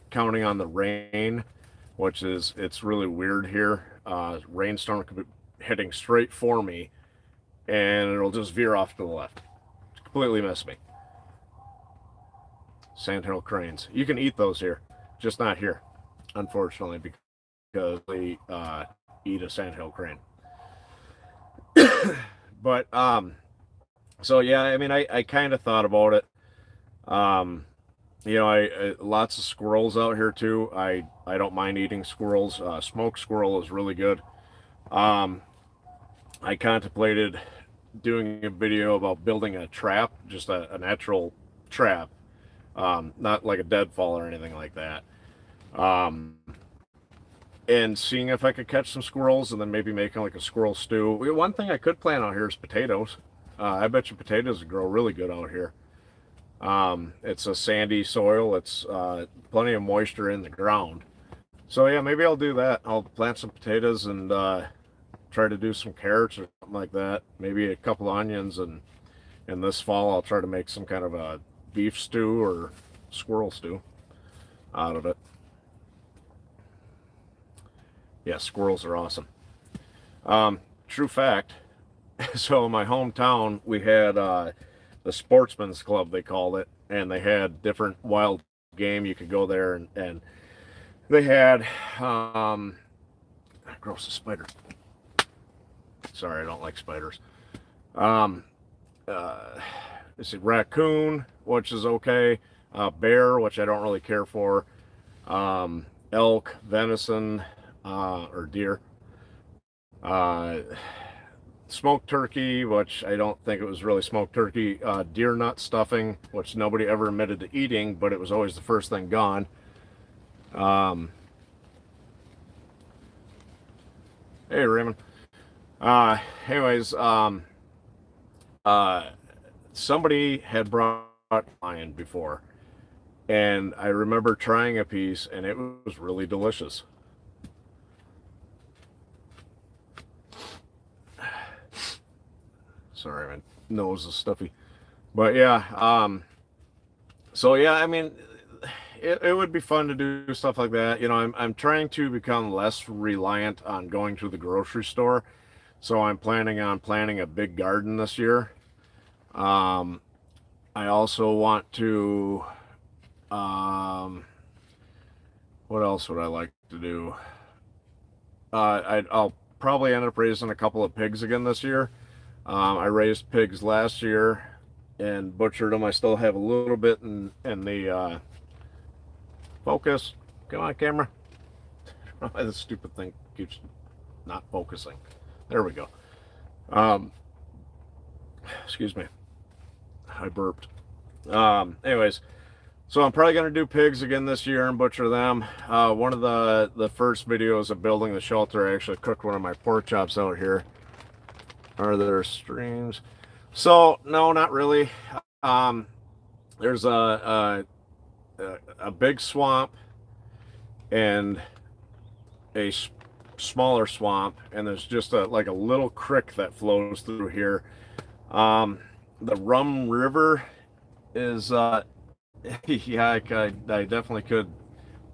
counting on the rain, which is it's really weird here. Rainstorm could be heading straight for me, and it'll just veer off to the left. Completely miss me. Sandhill cranes. You can eat those here, just not here, unfortunately, because they eat a sandhill crane. But so yeah, I mean, I kind of thought about it. Um, I lots of squirrels out here too. I don't mind eating squirrels. Smoked squirrel is really good. Um, I contemplated doing a video about building a trap, just a natural trap, not like a deadfall or anything like that. Um, and seeing if I could catch some squirrels and then maybe making like a squirrel stew. One thing I could plant out here is potatoes. I bet you potatoes grow really good out here. It's a sandy soil. It's plenty of moisture in the ground. So yeah, maybe I'll do that. I'll plant some potatoes and try to do some carrots or something like that. Maybe a couple onions, and this fall I'll try to make some kind of a beef stew or squirrel stew out of it. Yeah, squirrels are awesome. True fact. So in my hometown, we had the Sportsman's Club, they called it, and they had different wild game. You could go there and they had gross, a spider. Sorry, I don't like spiders. Um, it's a raccoon, which is okay. Bear, which I don't really care for. Elk, venison, or deer. Uh, Smoked turkey, which I don't think it was really smoked turkey. Deer nut stuffing, which nobody ever admitted to eating, but it was always the first thing gone. Um, Hey, Raymond. Anyways, uh, somebody had brought lion before, and I remember trying a piece, and it was really delicious. Sorry, my nose is stuffy. But yeah, so yeah, I mean, it would be fun to do stuff like that. You know, I'm trying to become less reliant on going to the grocery store. So I'm planning on planting a big garden this year. Um, I also want to, um, what else would I like to do? I'll probably end up raising a couple of pigs again this year. I raised pigs last year and butchered them. I still have a little bit in the focus. Come on, camera. Why this stupid thing keeps not focusing. There we go. Um, excuse me. I burped. Anyways, so I'm probably going to do pigs again this year and butcher them. One of the first videos of building the shelter, I actually cooked one of my pork chops out here. Are there streams? So no, not really. Um, there's a big swamp and a smaller swamp, and there's just like a little creek that flows through here. The Rum River is yeah, I definitely could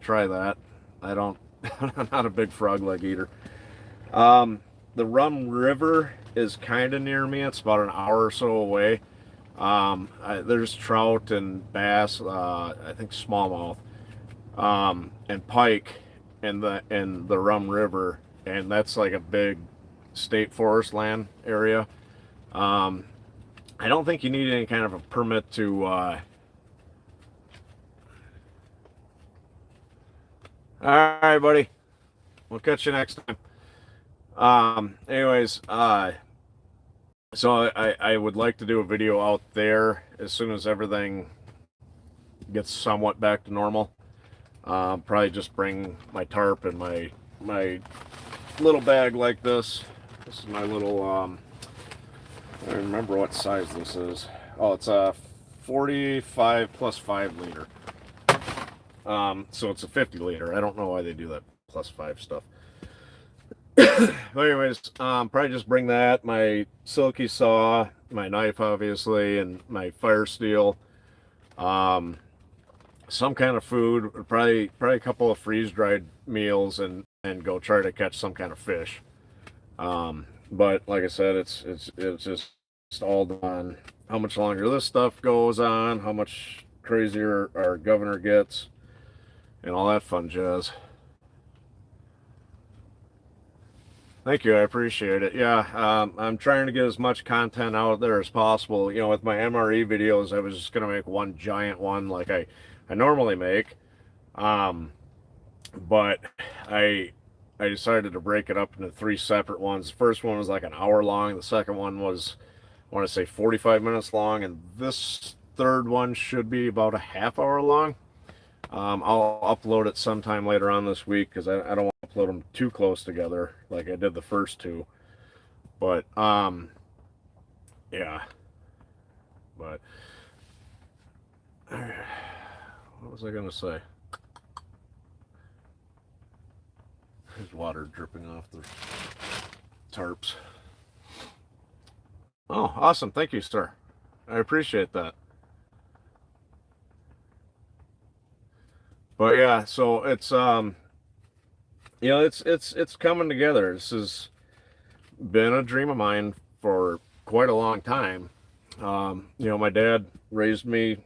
try that. I don't I'm not a big frog leg eater. um the Rum River is kind of near me. It's about an hour or so away. There's trout and bass, I think smallmouth, and pike in the Rum River, and that's like a big state forest land area. Um, I don't think you need any kind of a permit to. All right, buddy. We'll catch you next time. Anyways, so I would like to do a video out there as soon as everything gets somewhat back to normal. Probably just bring my tarp and my little bag like this. This is my little I don't remember what size this is. Oh, it's a 45 plus 5 liter. So it's a 50 liter. I don't know why they do that plus 5 stuff. But anyways, probably just bring that, my silky saw, my knife obviously, and my fire steel. Some kind of food, probably a couple of freeze dried meals, and go try to catch some kind of fish. But like I said, it's just all on how much longer this stuff goes on, how much crazier our governor gets, and all that fun jazz. Thank you, I appreciate it. Yeah, I'm trying to get as much content out there as possible. You know, with my MRE videos, I was just gonna make one giant one like I normally make. Um, but I I decided to break it up into 3 separate ones. The first one was like an hour long. The second one was, I want to say, 45 minutes long, and this third one should be about a half hour long. I'll upload it sometime later on this week because I don't want to upload them too close together like I did the first two. But yeah. But what was I gonna say? There's water dripping off the tarps. Oh, awesome! Thank you, sir. I appreciate that. But yeah, so it's you know, it's coming together. This has been a dream of mine for quite a long time. You know, my dad raised me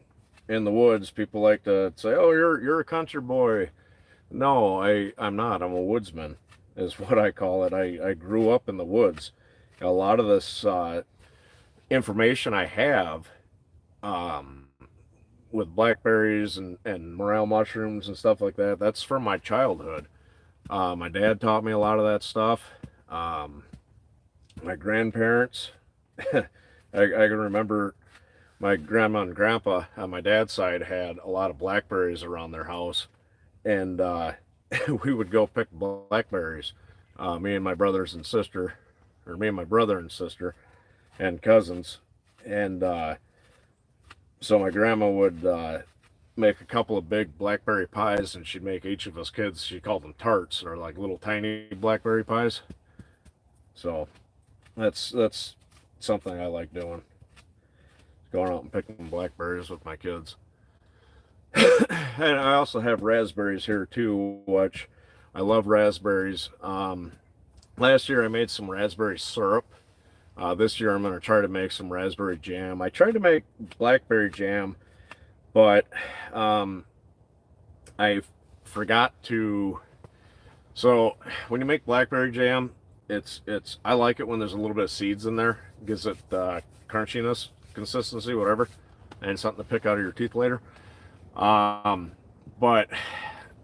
in the woods. People like to say, "Oh, you're a country boy." No, I'm not. I'm a woodsman, is what I call it. I grew up in the woods. A lot of this information I have, um, with blackberries and morel mushrooms and stuff like that, that's from my childhood. My dad taught me a lot of that stuff. Um, my grandparents, I can remember my grandma and grandpa on my dad's side had a lot of blackberries around their house, and we would go pick blackberries. me and my brothers and sister, or me and my brother and sister and cousins. And so my grandma would make a couple of big blackberry pies, and she'd make each of us kids, she called them tarts, or like little tiny blackberry pies. So that's something I like doing, going out and picking blackberries with my kids. And I also have raspberries here too, which I love raspberries. Last year I made some raspberry syrup. This year I'm going to try to make some raspberry jam. I tried to make blackberry jam, but I forgot to. So when you make blackberry jam, it's I like it when there's a little bit of seeds in there. It gives it crunchiness, consistency, whatever, and something to pick out of your teeth later. But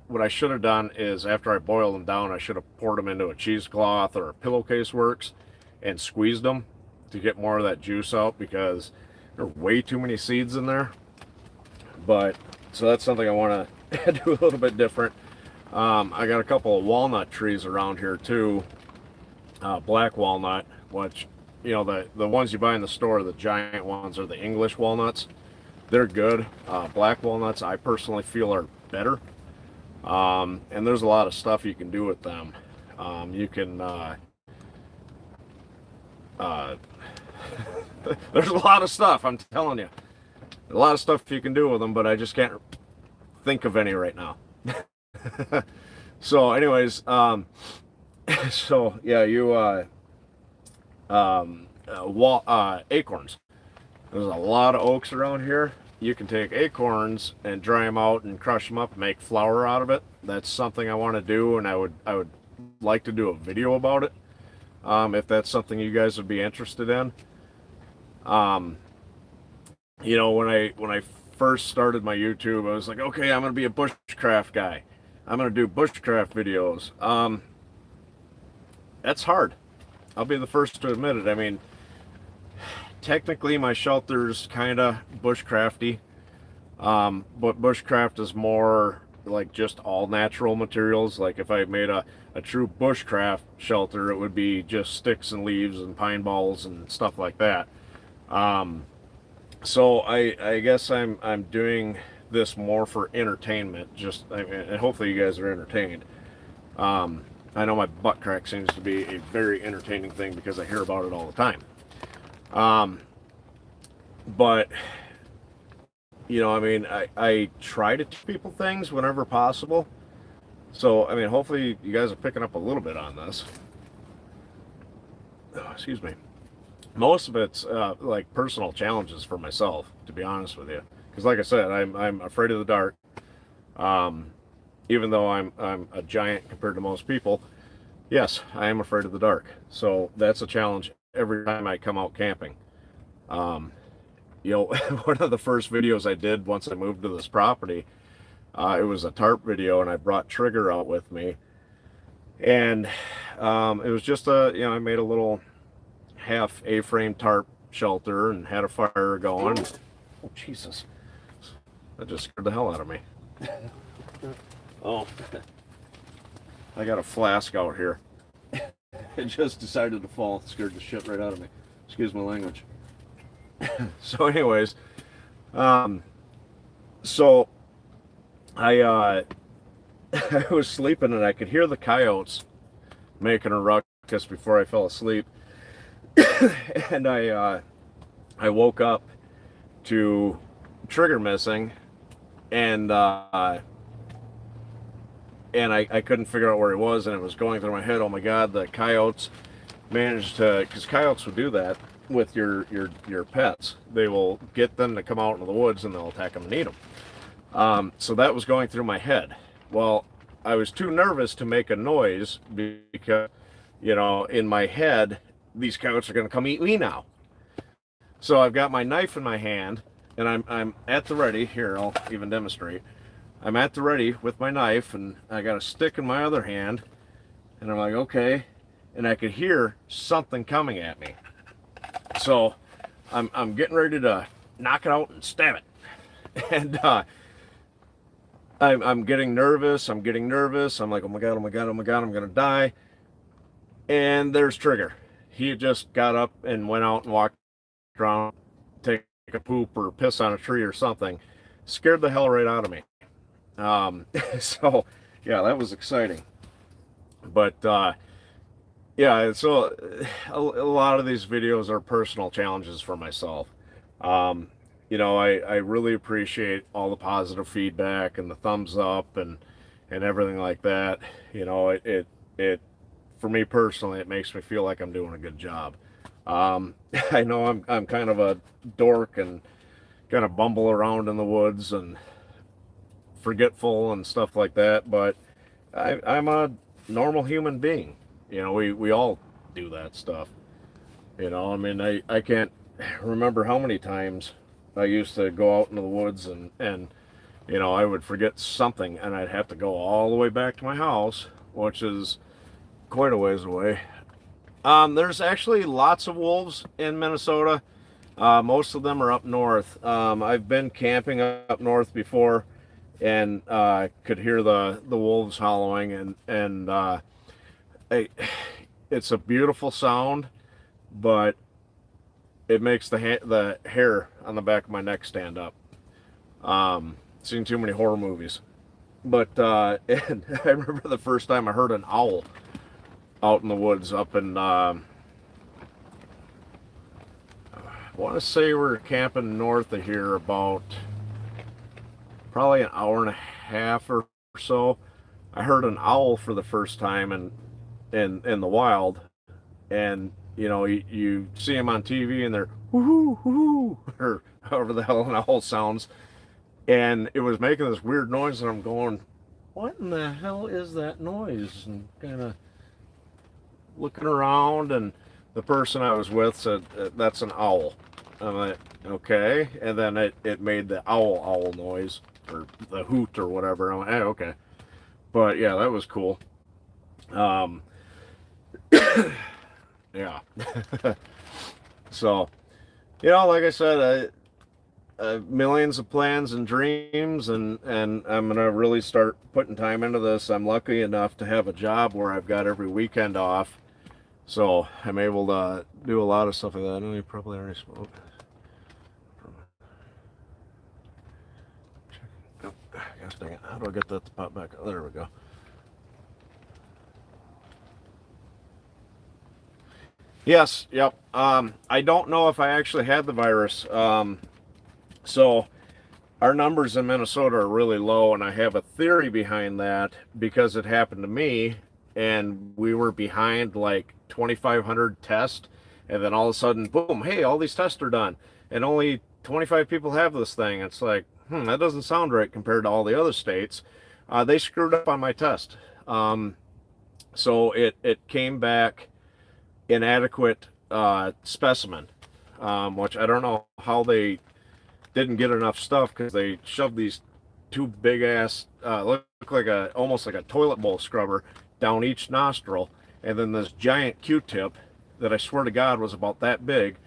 what I should have done is after I boiled them down, I should have poured them into a cheesecloth or a pillowcase works and squeezed them to get more of that juice out, because there are way too many seeds in there. But so that's something I want to do a little bit different. I got a couple of walnut trees around here too, black walnut, which, you know, the ones you buy in the store, the giant ones, are the English walnuts. They're good. Black walnuts, I personally feel, are better. And there's a lot of stuff you can do with them. You can there's a lot of stuff, I'm telling you, a lot of stuff you can do with them, but I just can't think of any right now. So anyways, so yeah, you acorns. There's a lot of oaks around here. You can take acorns and dry them out and crush them up and make flour out of it. That's something I want to do, and I would like to do a video about it, if that's something you guys would be interested in. You know, when I first started my YouTube, I was like, okay, I'm gonna be a bushcraft guy. I'm gonna do bushcraft videos. That's hard. I'll be the first to admit it. I mean, technically my shelter's kind of bushcrafty, but bushcraft is more like just all natural materials. Like if I made a true bushcraft shelter, it would be just sticks and leaves and pine balls and stuff like that. So I guess I'm doing this more for entertainment. Just, I mean, and hopefully you guys are entertained. I know my butt crack seems to be a very entertaining thing because I hear about it all the time. But you know, I mean, I try to teach people things whenever possible. So I mean, hopefully you guys are picking up a little bit on this. Oh, excuse me. Most of it's like personal challenges for myself, to be honest with you, because like I said, I'm afraid of the dark. Even though I'm a giant compared to most people, yes, I am afraid of the dark. So that's a challenge every time I come out camping. You know, one of the first videos I did once I moved to this property, it was a tarp video, and I brought Trigger out with me, and it was just you know, I made a little half A-frame tarp shelter and had a fire going. Oh Jesus, that just scared the hell out of me. Oh, I got a flask out here. It just decided to fall. It scared the shit right out of me. Excuse my language. So anyways, so I I was sleeping, and I could hear the coyotes making a ruckus before I fell asleep. And I woke up to Trigger missing, and I couldn't figure out where he was, and it was going through my head, oh my god, the coyotes managed to, because coyotes will do that with your pets. They will get them to come out into the woods, and they'll attack them and eat them. So that was going through my head. Well, I was too nervous to make a noise because, you know, in my head, these coyotes are going to come eat me now. So I've got my knife in my hand, and I'm at the ready. Here, I'll even demonstrate. I'm at the ready with my knife, and I got a stick in my other hand, and I'm like, okay, and I could hear something coming at me. So I'm getting ready to knock it out and stab it. And I'm getting nervous. I'm like, oh my god, oh my god, oh my god, I'm gonna die. And there's Trigger. He had just got up and went out and walked around, take a poop or piss on a tree or something. Scared the hell right out of me. So, yeah, that was exciting. But, yeah, so a lot of these videos are personal challenges for myself. Um, I really appreciate all the positive feedback and the thumbs up and everything like that. It for me personally, it makes me feel like I'm doing a good job. I know I'm kind of a dork and kind of bumble around in the woods and forgetful and stuff like that, but I'm a normal human being. We all do that stuff. I mean, I can't remember how many times I used to go out into the woods and I would forget something and I'd have to go all the way back to my house, which is quite a ways away. There's actually lots of wolves in Minnesota. Most of them are up north. I've been camping up north before and could hear the wolves howling and it's a beautiful sound, but it makes the hair on the back of my neck stand up. Seen too many horror movies, but and I remember the first time I heard an owl out in the woods up in I want to say we're camping north of here about probably an hour and a half or so. I heard an owl for the first time in the wild, and you see them on TV and they're whoo hoo or however the hell an owl sounds, and it was making this weird noise, and I'm going, what in the hell is that noise? And kind of looking around, and the person I was with said, that's an owl. I'm like, okay. And then it made the owl noise, or the hoot or whatever. I'm like, hey, okay. But yeah, that was cool. Um, yeah. So, like I said, millions of plans and dreams, and I'm gonna really start putting time into this. I'm lucky enough to have a job where I've got every weekend off, so I'm able to do a lot of stuff like that. I know you probably already smoked. Oh, gosh dang it. How do I get that to pop back? Oh, there we go. Yes, yep. I don't know if I actually had the virus. So our numbers in Minnesota are really low, and I have a theory behind that because it happened to me, and we were behind like 2,500 tests, and then all of a sudden, boom, hey, all these tests are done, and only 25 people have this thing. It's like, that doesn't sound right compared to all the other states. They screwed up on my test. So it came back inadequate specimen, which I don't know how they didn't get enough stuff, because they shoved these two big ass look like almost like a toilet bowl scrubber down each nostril, and then this giant Q-tip that I swear to God was about that big.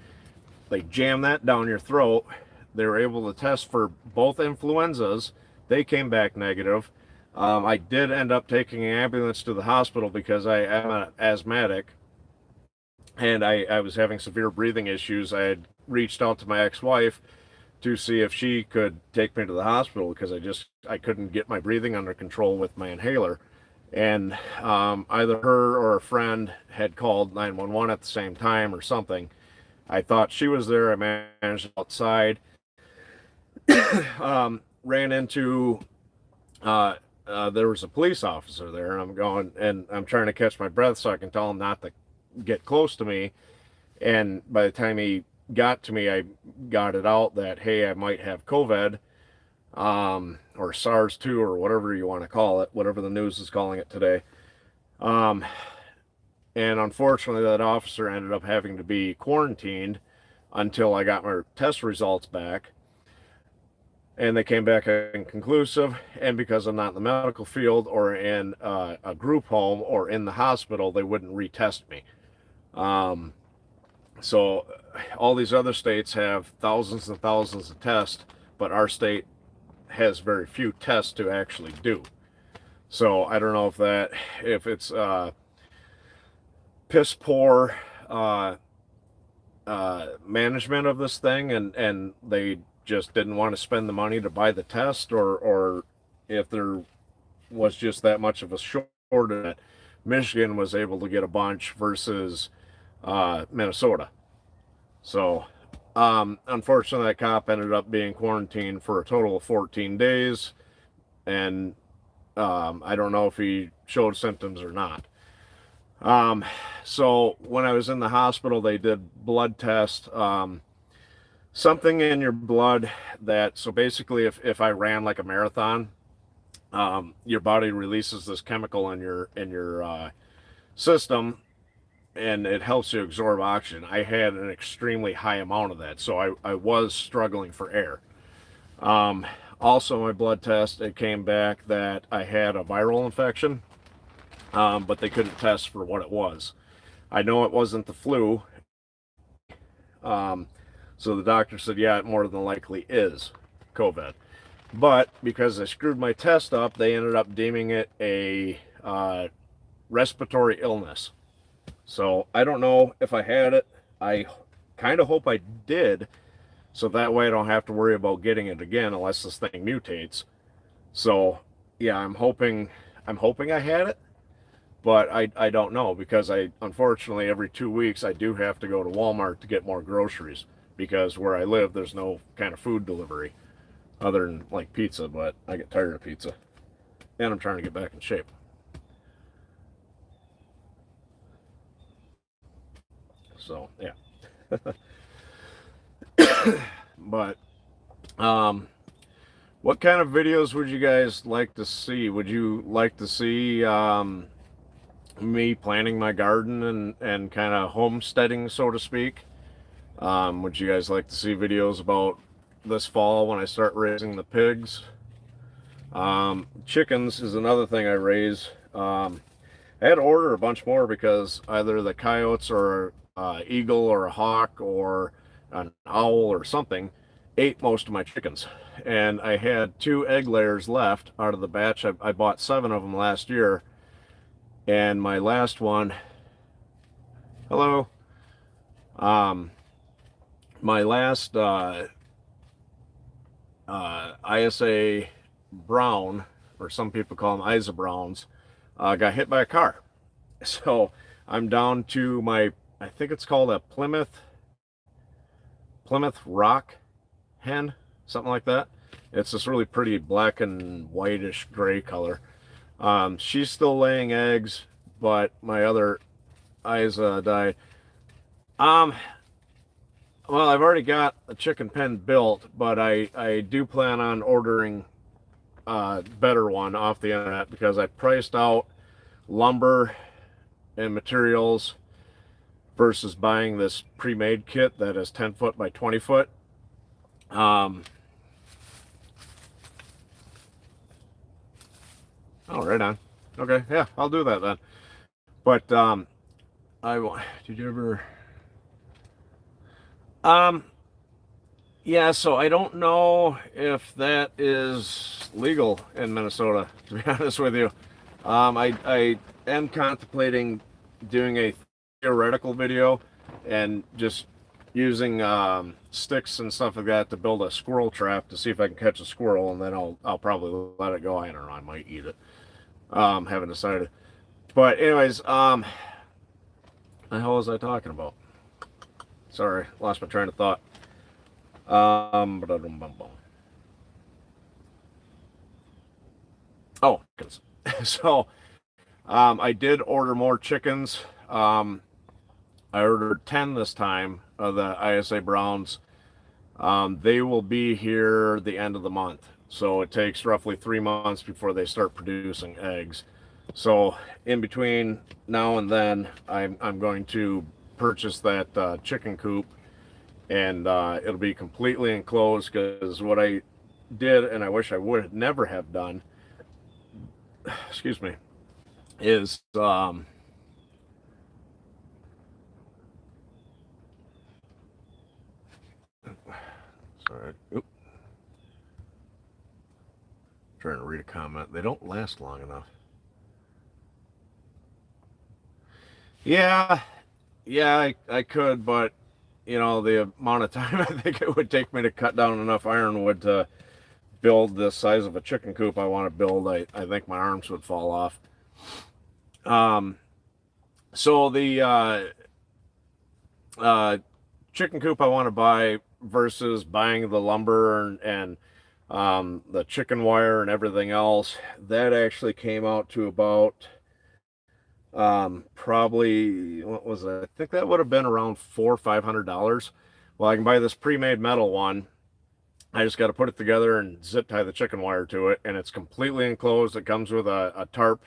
They jammed that down your throat. They were able to test for both influenzas. They came back negative. I did end up taking an ambulance to the hospital because I am an asthmatic, and I was having severe breathing issues. I had reached out to my ex-wife to see if she could take me to the hospital because I couldn't get my breathing under control with my inhaler. And either her or a friend had called 911 at the same time or something. I thought she was there. I managed outside. Ran into there was a police officer there, and I'm trying to catch my breath so I can tell him not to get close to me. And by the time he got to me, I got it out that, hey, I might have COVID, or SARS-2, or whatever you want to call it, whatever the news is calling it today. And unfortunately, that officer ended up having to be quarantined until I got my test results back. And they came back inconclusive. And because I'm not in the medical field or in a group home or in the hospital, they wouldn't retest me. So all these other states have thousands and thousands of tests, but our state has very few tests to actually do. So I don't know if it's piss poor management of this thing, and they just didn't want to spend the money to buy the test, or if there was just that much of a shortage that Michigan was able to get a bunch versus Minnesota. So unfortunately, that cop ended up being quarantined for a total of 14 days, and I don't know if he showed symptoms or not. So when I was in the hospital, they did blood test, something in your blood that, so basically if I ran like a marathon, your body releases this chemical in your system, and it helps you absorb oxygen. I had an extremely high amount of that, so I was struggling for air. Also, my blood test, it came back that I had a viral infection, but they couldn't test for what it was. I know it wasn't the flu, so the doctor said, yeah, it more than likely is COVID. But because I screwed my test up, they ended up deeming it a respiratory illness. So I don't know if I had it. I kind of hope I did, so that way I don't have to worry about getting it again unless this thing mutates. So yeah, I'm hoping I had it, but I don't know, because I unfortunately every 2 weeks I do have to go to Walmart to get more groceries, because where I live there's no kind of food delivery other than like pizza, but I get tired of pizza and I'm trying to get back in shape. So yeah. But what kind of videos would you guys like to see? Would you like to see me planting my garden and kind of homesteading, so to speak? Would you guys like to see videos about this fall when I start raising the pigs? Chickens is another thing I raise. I had to order a bunch more because either the coyotes or eagle or a hawk or an owl or something ate most of my chickens, and I had 2 egg layers left out of the batch. I bought 7 of them last year, and my last one, hello, my last ISA brown, or some people call them Isa Browns, got hit by a car. So I'm down to my, I think it's called a Plymouth Rock hen, something like that. It's this really pretty black and whitish gray color. She's still laying eggs, but my other Isa died. Well, I've already got a chicken pen built, but I do plan on ordering a better one off the internet, because I priced out lumber and materials versus buying this pre-made kit that is 10 foot by 20 foot. Oh, right on. Okay, yeah, I'll do that then. But did you ever yeah, so I don't know if that is legal in Minnesota, to be honest with you. I am contemplating doing a theoretical video and just using sticks and stuff like that to build a squirrel trap to see if I can catch a squirrel, and then I'll probably let it go. I don't know, I might eat it. Haven't decided. But anyways, the hell was I talking about? Sorry, lost my train of thought. Oh, so I did order more chickens. I ordered 10 this time of the ISA Browns. They will be here the end of the month, so it takes roughly 3 months before they start producing eggs. So in between now and then, I'm going to purchase that chicken coop, and it'll be completely enclosed, because what I did, and I wish I would never have done, excuse me, is sorry, oop, trying to read a comment. They don't last long enough. Yeah, yeah, I could, but you know, the amount of time I think it would take me to cut down enough ironwood to build the size of a chicken coop I want to build, I think my arms would fall off. Um, so the uh, chicken coop I want to buy versus buying the lumber and the chicken wire and everything else, that actually came out to about probably what was it? I think that would have been around $400 or $500. Well, I can buy this pre-made metal one. I just got to put it together and zip tie the chicken wire to it, and it's completely enclosed. It comes with a tarp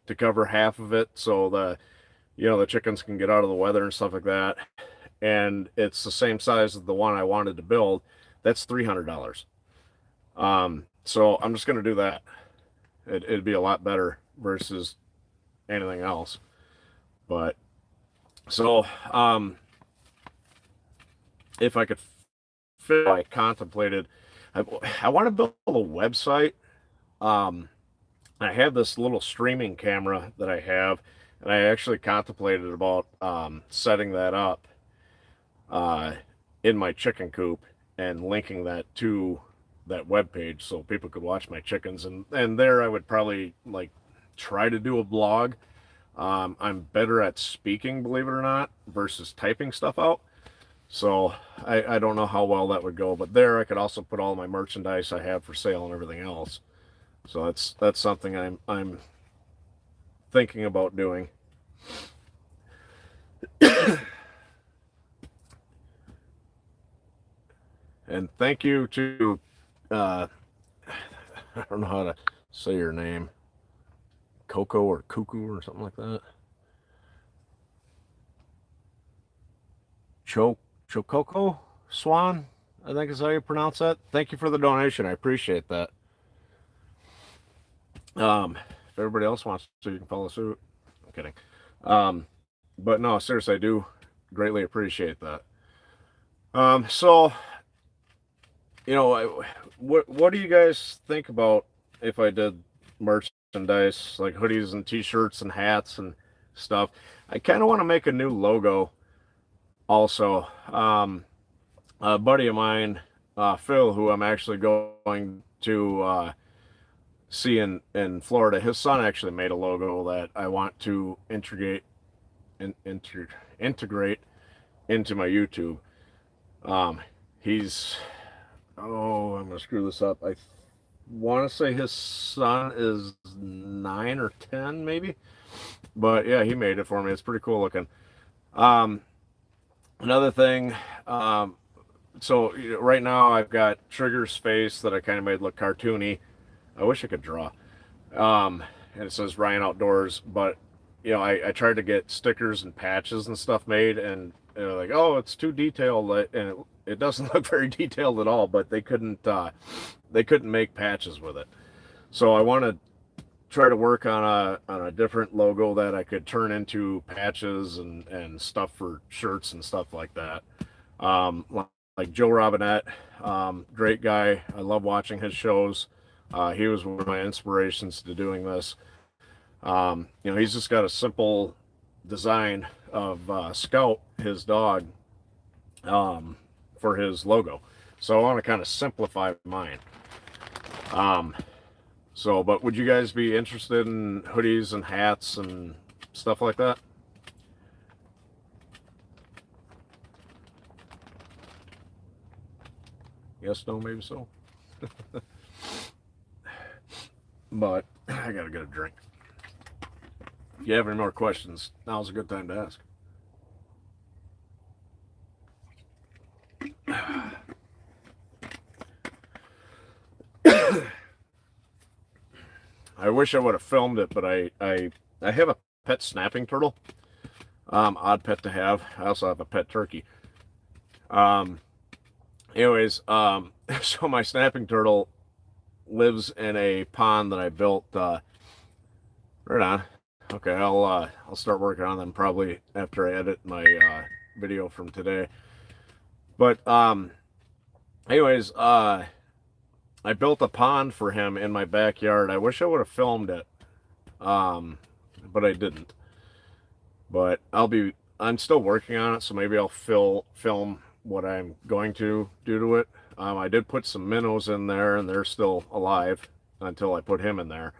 to cover half of it, so the chickens can get out of the weather and stuff like that. And it's the same size as the one I wanted to build. That's $300. So I'm just gonna do that. It'd be a lot better versus anything else. But so if I could fit, I contemplated. I want to build a website. Um, I have this little streaming camera that I have, and I actually contemplated about setting that up uh, in my chicken coop and linking that to that web page so people could watch my chickens. And there I would probably like try to do a blog. I'm better at speaking, believe it or not, versus typing stuff out. So I don't know how well that would go, but there I could also put all my merchandise I have for sale and everything else. So that's something I'm thinking about doing. And thank you to I don't know how to say your name, Coco or Cuckoo or something like that. Chococo Swan, I think is how you pronounce that. Thank you for the donation. I appreciate that. If everybody else wants to, you can follow suit. I'm kidding. Um, but no, seriously, I do greatly appreciate that. So what do you guys think about if I did merchandise like hoodies and T-shirts and hats and stuff? I kind of want to make a new logo. Also, a buddy of mine, Phil, who I'm actually going to see in Florida, his son actually made a logo that I want to integrate into my YouTube. Um, he's I'm gonna screw this up. I want to say his son is 9 or 10, maybe. But yeah, he made it for me. It's pretty cool looking. Um, Another thing, so right now I've got Trigger's face that I kind of made look cartoony. I wish I could draw. And it says Ryan Outdoors, but I tried to get stickers and patches and stuff made, and they're like, oh, it's too detailed, and it doesn't look very detailed at all. But they couldn't make patches with it, so I want to try to work on a different logo that I could turn into patches and stuff for shirts and stuff like that. Um, like Joe Robinette, great guy. I love watching his shows. He was one of my inspirations to doing this. He's just got a simple design of Scout, his dog, um, for his logo. So I want to kind of simplify mine. Um, but would you guys be interested in hoodies and hats and stuff like that? Yes, no, maybe so. But I gotta get a drink. If you have any more questions, now's a good time to ask. I wish I would have filmed it, but I have a pet snapping turtle. Odd pet to have. I also have a pet turkey. Um, anyways, so my snapping turtle lives in a pond that I built. Right on. Okay, I'll start working on them probably after I edit my video from today. But anyways, I built a pond for him in my backyard. I wish I would have filmed it, but I didn't. but I'm still working on it, so maybe I'll film what I'm going to do to it. I did put some minnows in there, and they're still alive until I put him in there,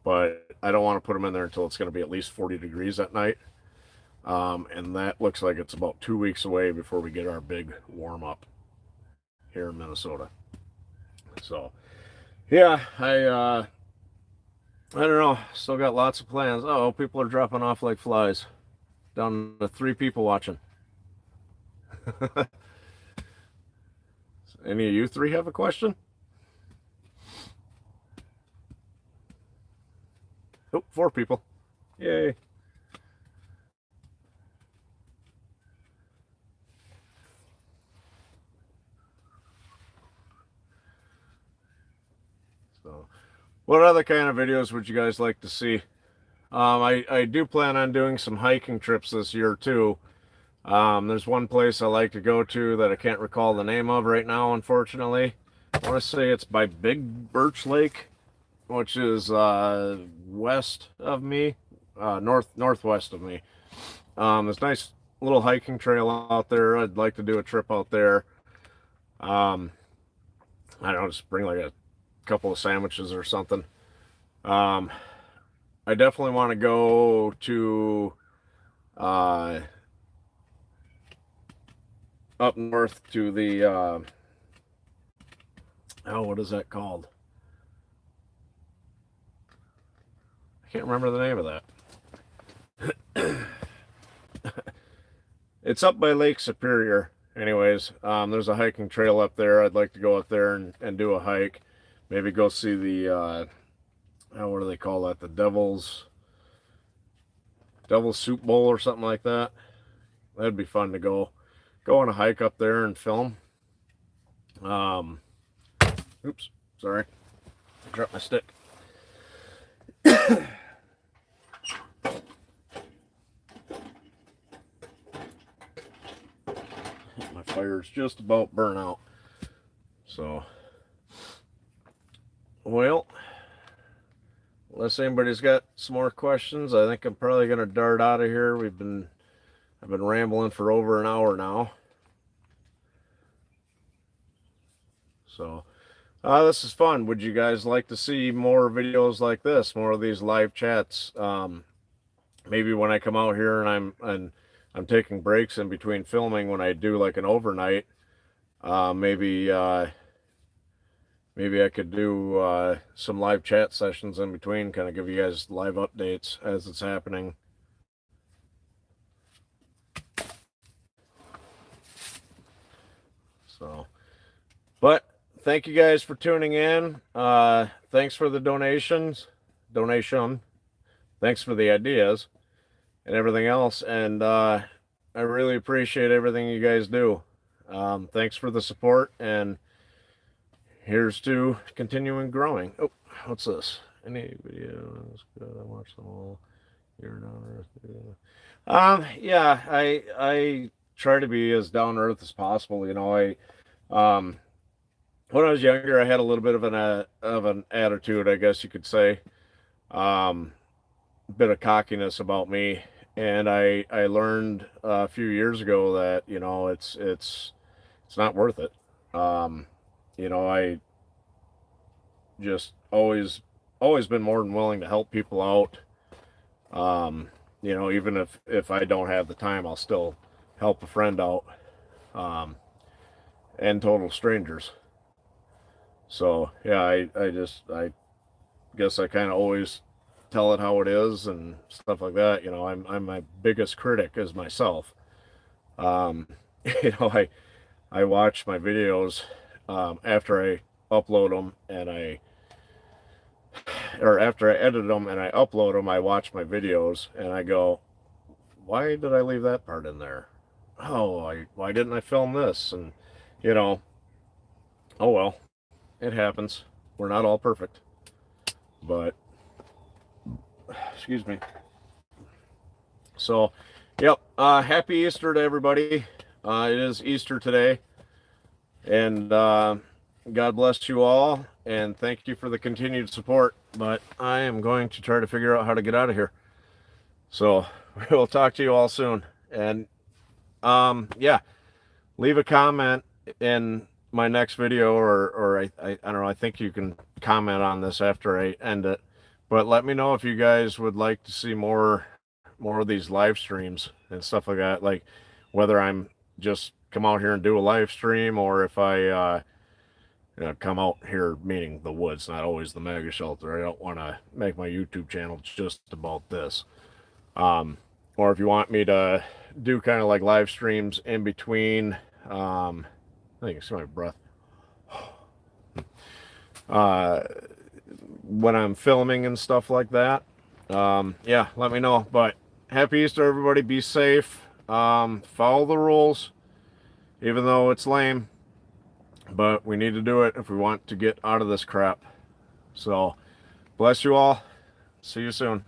but I don't want to put him in there until it's going to be at least 40 degrees at night. And that looks like it's about 2 weeks away before we get our big warm up here in Minnesota. So yeah, I don't know, still got lots of plans. Oh, people are dropping off like flies. Down to 3 people watching. Any of you 3 have a question? Oh, 4 people. Yay. So, what other kind of videos would you guys like to see? I do plan on doing some hiking trips this year too. There's one place I like to go to that I can't recall the name of right now, unfortunately. I want to say it's by Big Birch Lake, which is west of me, northwest of me. There's a nice little hiking trail out there. I'd like to do a trip out there. I don't know, just bring like a couple of sandwiches or something. I definitely want to go to up north to the oh, what is that called? I can't remember the name of that. It's up by Lake Superior. Anyways, there's a hiking trail up there. I'd like to go up there and do a hike. Maybe go see the oh, what do they call that? The Devil's Soup Bowl or something like that. That'd be fun to go on a hike up there and film. Oops, sorry, I dropped my stick. My fire's just about burnt out. So, well, unless anybody's got some more questions, I think I'm probably gonna dart out of here. I've been rambling for over an hour now. So, this is fun. Would you guys like to see more videos like this, more of these live chats? Maybe when I come out here and I'm taking breaks in between filming, when I do like an overnight, maybe I could do some live chat sessions in between, kind of give you guys live updates as it's happening. So, but thank you guys for tuning in. Thanks for the donation. Thanks for the ideas and everything else. And I really appreciate everything you guys do. Thanks for the support, and here's to continuing growing. Oh, what's this? Any videos? Good. I watched them all. You're down earth. Yeah, I try to be as down to earth as possible. You know, when I was younger, I had a little bit of an attitude, I guess you could say. A bit of cockiness about me, and I learned a few years ago that, you know, it's not worth it. You know, I just always been more than willing to help people out. You know, even if I don't have the time, I'll still help a friend out, and total strangers. So yeah, I guess I kind of always tell it how it is and stuff like that. You know, I'm my biggest critic is myself. You know, I watch my videos after I upload them, and after I edit them and I upload them, I watch my videos and I go, why did I leave that part in there? Oh, why didn't I film this? And, you know, oh well, it happens. We're not all perfect, but excuse me. So, yep. Happy Easter to everybody. It is Easter today, and God bless you all, and thank you for the continued support. But I am going to try to figure out how to get out of here. So, we'll talk to you all soon. And yeah, leave a comment in my next video, or I don't know, I think you can comment on this after I end it, but let me know if you guys would like to see more of these live streams and stuff like that, like whether I'm just come out here and do a live stream, or if I come out here, meaning the woods, not always the mega shelter. I don't want to make my YouTube channel just about this. Or if you want me to do kind of like live streams in between, I think I see my breath. When I'm filming and stuff like that, yeah, let me know. But happy Easter, everybody. Be safe. Follow the rules, even though it's lame, but we need to do it if we want to get out of this crap. So bless you all. See you soon.